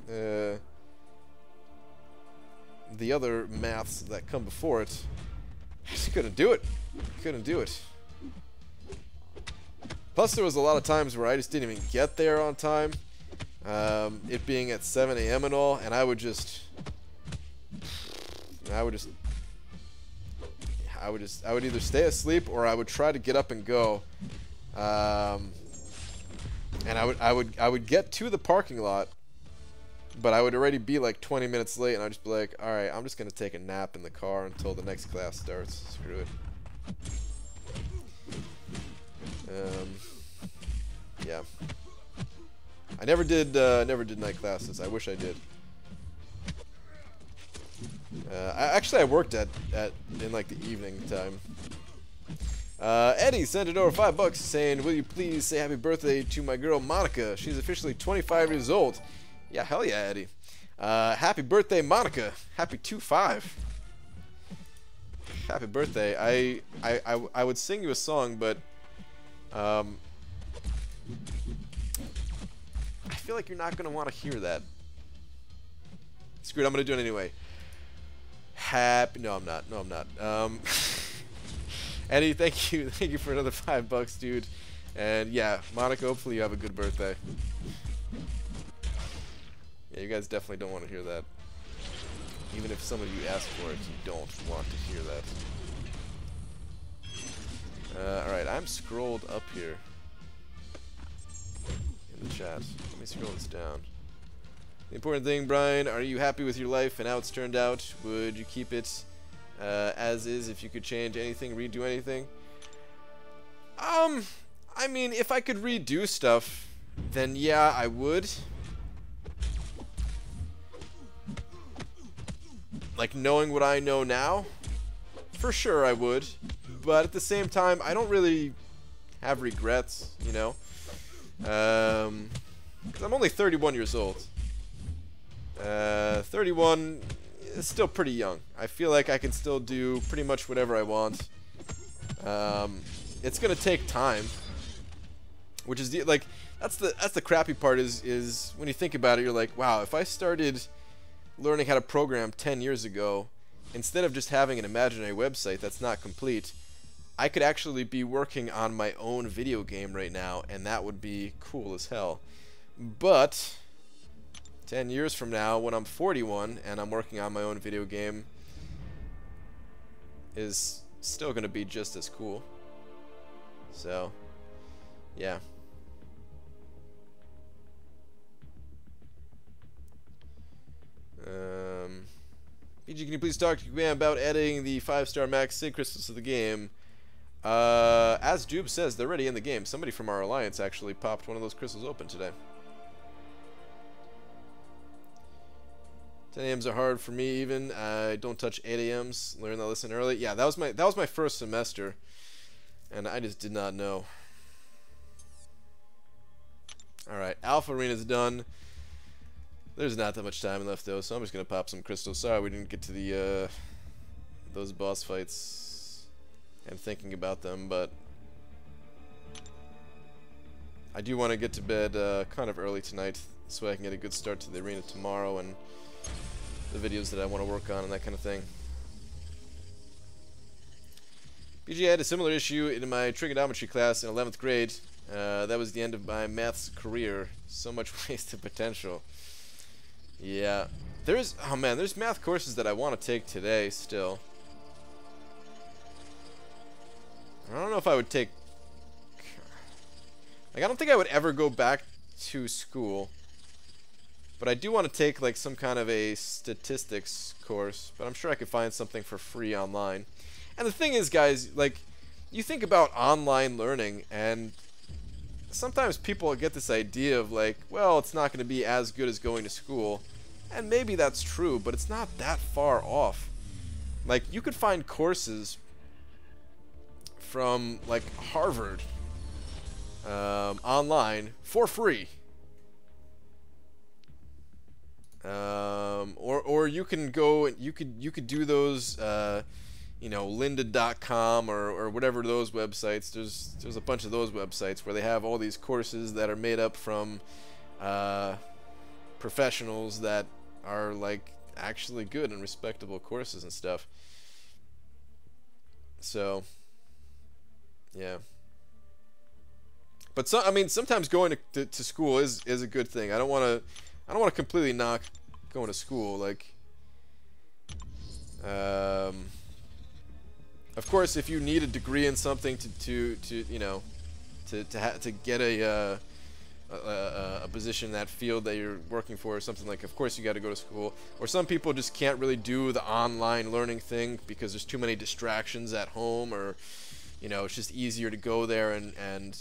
the other maths that come before it. I just couldn't do it. Couldn't do it. Plus, there was a lot of times where I just didn't even get there on time. It being at 7 a.m. and all, and I would either stay asleep or I would try to get up and go. And I would get to the parking lot, but I would already be like 20 minutes late, and I'd just be like, all right, I'm just gonna take a nap in the car until the next class starts. Screw it. Yeah. I never did night classes. I wish I did. I worked in like the evening time. Eddie sent it over $5 saying, will you please say happy birthday to my girl Monica? She's officially 25 years old. Yeah, hell yeah, Eddie. Happy birthday, Monica. Happy 25. Happy birthday. I would sing you a song, but I feel like you're not gonna want to hear that. Screw it, I'm gonna do it anyway. No, I'm not. Eddie, thank you for another $5, dude. And yeah, Monica, hopefully you have a good birthday. Yeah, you guys definitely don't want to hear that. Even if some of you ask for it, you don't want to hear that. Alright, I'm scrolled up here in the chat. Let me scroll this down. The important thing, Brian, are you happy with your life and how it's turned out? Would you keep it as is if you could change anything, redo anything? I mean, if I could redo stuff, then yeah, I would. like, knowing what I know now, for sure I would. But at the same time, I don't really have regrets, you know? 'Cause I'm only 31 years old. 31 is still pretty young. I feel like I can still do pretty much whatever I want. It's gonna take time, which is like that's the crappy part is when you think about it, you're like, wow, if I started learning how to program 10 years ago, instead of just having an imaginary website that's not complete, I could actually be working on my own video game right now, and that would be cool as hell. But 10 years from now, when I'm 41 and I'm working on my own video game, is still going to be just as cool. So, yeah. PG, can you please talk to me about adding the 5-star max sig crystals to the game? As Jube says, they're already in the game. Somebody from our alliance actually popped one of those crystals open today. 10 a.m.s are hard for me even. I don't touch 8 a.m.s. Learn that lesson early. Yeah, that was my first semester, and I just did not know. All right, Alpha Arena's done. There's not that much time left though, so I'm just gonna pop some crystals. Sorry we didn't get to the those boss fights and thinking about them, but I do want to get to bed kind of early tonight so I can get a good start to the arena tomorrow and the videos that I want to work on and that kind of thing. BG, had a similar issue in my trigonometry class in 11th grade. That was the end of my maths career. So much wasted potential. Yeah. There's math courses that I want to take today still. I don't know if I would take... Like, I don't think I would ever go back to school. But I do want to take, like, some kind of a statistics course. But I'm sure I could find something for free online. And the thing is, guys, like, you think about online learning, and sometimes people get this idea of, like, well, it's not going to be as good as going to school. And maybe that's true, but it's not that far off. Like, you could find courses from, like, Harvard online for free. Or you can go, you could do those, you know, lynda.com or whatever those websites. There's a bunch of those websites where they have all these courses that are made up from professionals that are, like, actually good and respectable courses and stuff. So, yeah. But I mean, sometimes going to school is a good thing. I don't want to completely knock going to school. Like, of course, if you need a degree in something to you know, to get a position in that field that you're working for or something, like, of course you got to go to school. Or some people just can't really do the online learning thing because there's too many distractions at home, or, you know, it's just easier to go there and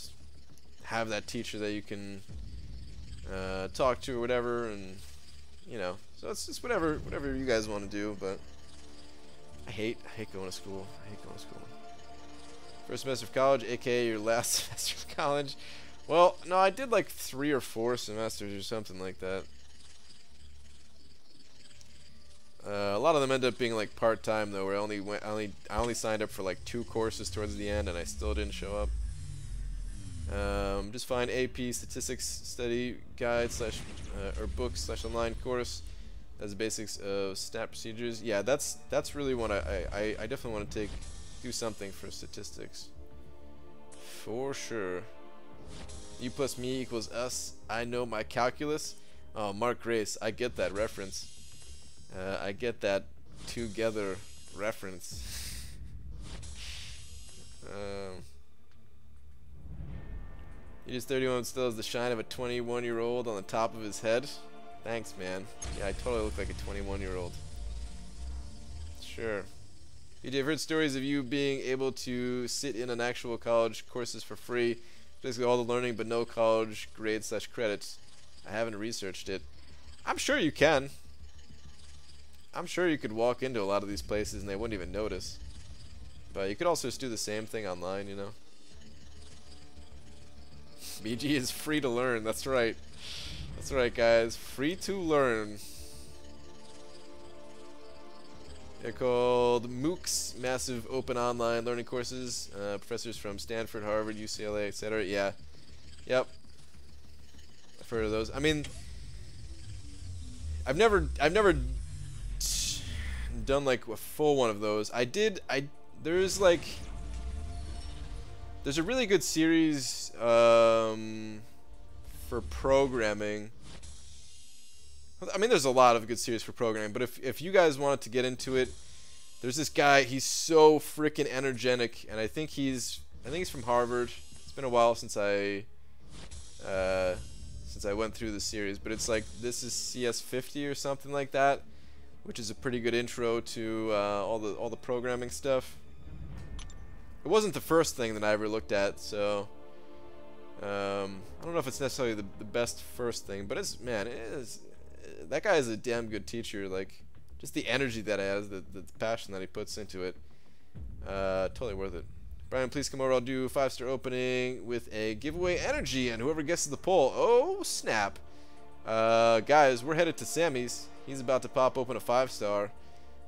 have that teacher that you can talk to or whatever, and, you know, so it's just whatever you guys want to do. But I hate going to school. I hate going to school. First semester of college, aka your last semester of college. Well, no, I did like 3 or 4 semesters or something like that. A lot of them end up being like part-time though, where I only signed up for like 2 courses towards the end, and I still didn't show up. Just find AP statistics study guide / or book / online course. That's the basics of stat procedures. Yeah, that's really what I definitely want to do something for statistics. For sure. U plus me equals us. I know my calculus. Oh, Mark Grace, I get that reference. I get that together reference. He is 31 still has the shine of a 21-year-old on the top of his head. Thanks, man. Yeah, I totally look like a 21-year-old. Sure. You've heard stories of you being able to sit in an actual college courses for free. Basically all the learning but no college grades / credits. I haven't researched it. I'm sure you can. I'm sure you could walk into a lot of these places and they wouldn't even notice. But you could also just do the same thing online, you know. BG is free to learn. That's right. That's right, guys. Free to learn. They're called MOOCs, Massive Open Online Learning Courses. Professors from Stanford, Harvard, UCLA, etc. Yeah. Yep. I've heard of those. I mean, I've never done like a full one of those. There's a really good series for programming. I mean, there's a lot of good series for programming, but if you guys wanted to get into it, there's this guy. He's so freaking energetic, and I think he's from Harvard. It's been a while since I went through the series, but it's like, this is CS50 or something like that, which is a pretty good intro to all the programming stuff. It wasn't the first thing that I ever looked at, so I don't know if it's necessarily the best first thing, but that guy is a damn good teacher. Like, just the energy that he has, the passion that he puts into it, totally worth it. Brian, please come over. I'll do a 5-star opening with a giveaway energy, and whoever guesses the poll. Oh snap! Guys, we're headed to Sammy's. He's about to pop open a 5-star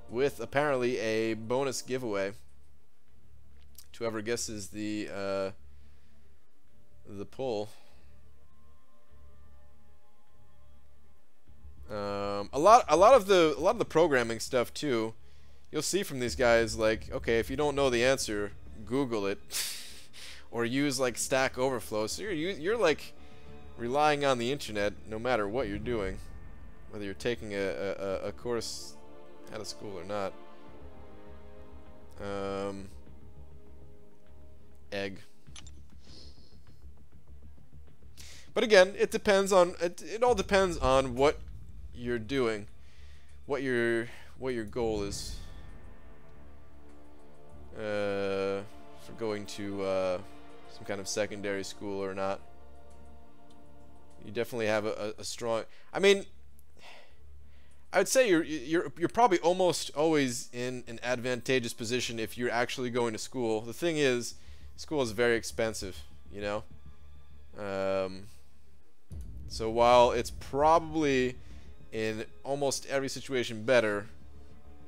with apparently a bonus giveaway. Whoever guesses the poll. A lot of the programming stuff too, you'll see from these guys, like, okay, if you don't know the answer, Google it, or use like Stack Overflow. So you're like relying on the internet no matter what you're doing, whether you're taking a course out of school or not. Egg. But again, it depends on it all depends on what you're doing, what your goal is for going to some kind of secondary school or not. You definitely have a strong. I mean, I would say you're probably almost always in an advantageous position if you're actually going to school. The thing is, school is very expensive, you know. So while it's probably in almost every situation better,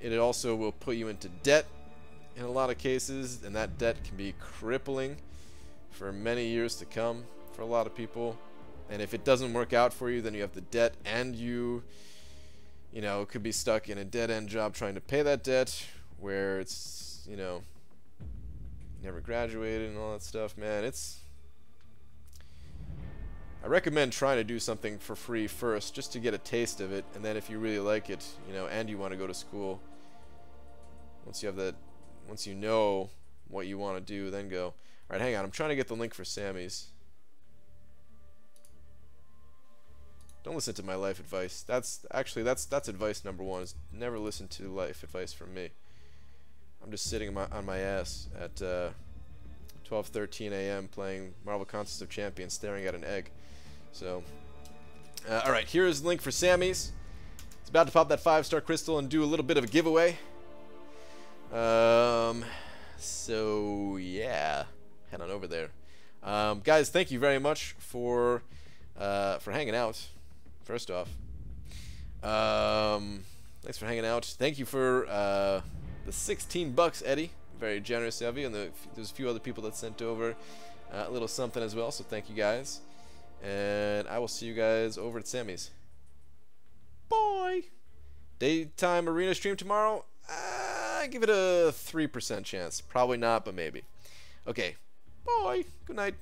it also will put you into debt in a lot of cases, and that debt can be crippling for many years to come for a lot of people. And if it doesn't work out for you, then you have the debt, and you know, could be stuck in a dead-end job trying to pay that debt, where it's, you know, never graduated and all that stuff. Man, I recommend trying to do something for free first, just to get a taste of it, and then if you really like it, you know, and you want to go to school, once you have that, once you know what you want to do, then go. Alright, hang on, I'm trying to get the link for Sammy's. Don't listen to my life advice. That's advice number 1, is never listen to life advice from me. I'm just sitting on my ass at 12:13 a.m. playing Marvel Contest of Champions, staring at an egg. So, alright, here's the link for Sammy's. It's about to pop that 5-star crystal and do a little bit of a giveaway. So yeah, head on over there. Guys, thank you very much for hanging out. First off, thanks for hanging out. Thank you for the 16 bucks, Eddie. Very generous of you, and there's a few other people that sent over a little something as well. So thank you guys, and I will see you guys over at Sammy's. Bye. Daytime arena stream tomorrow. I give it a 3% chance. Probably not, but maybe. Okay. Bye. Good night.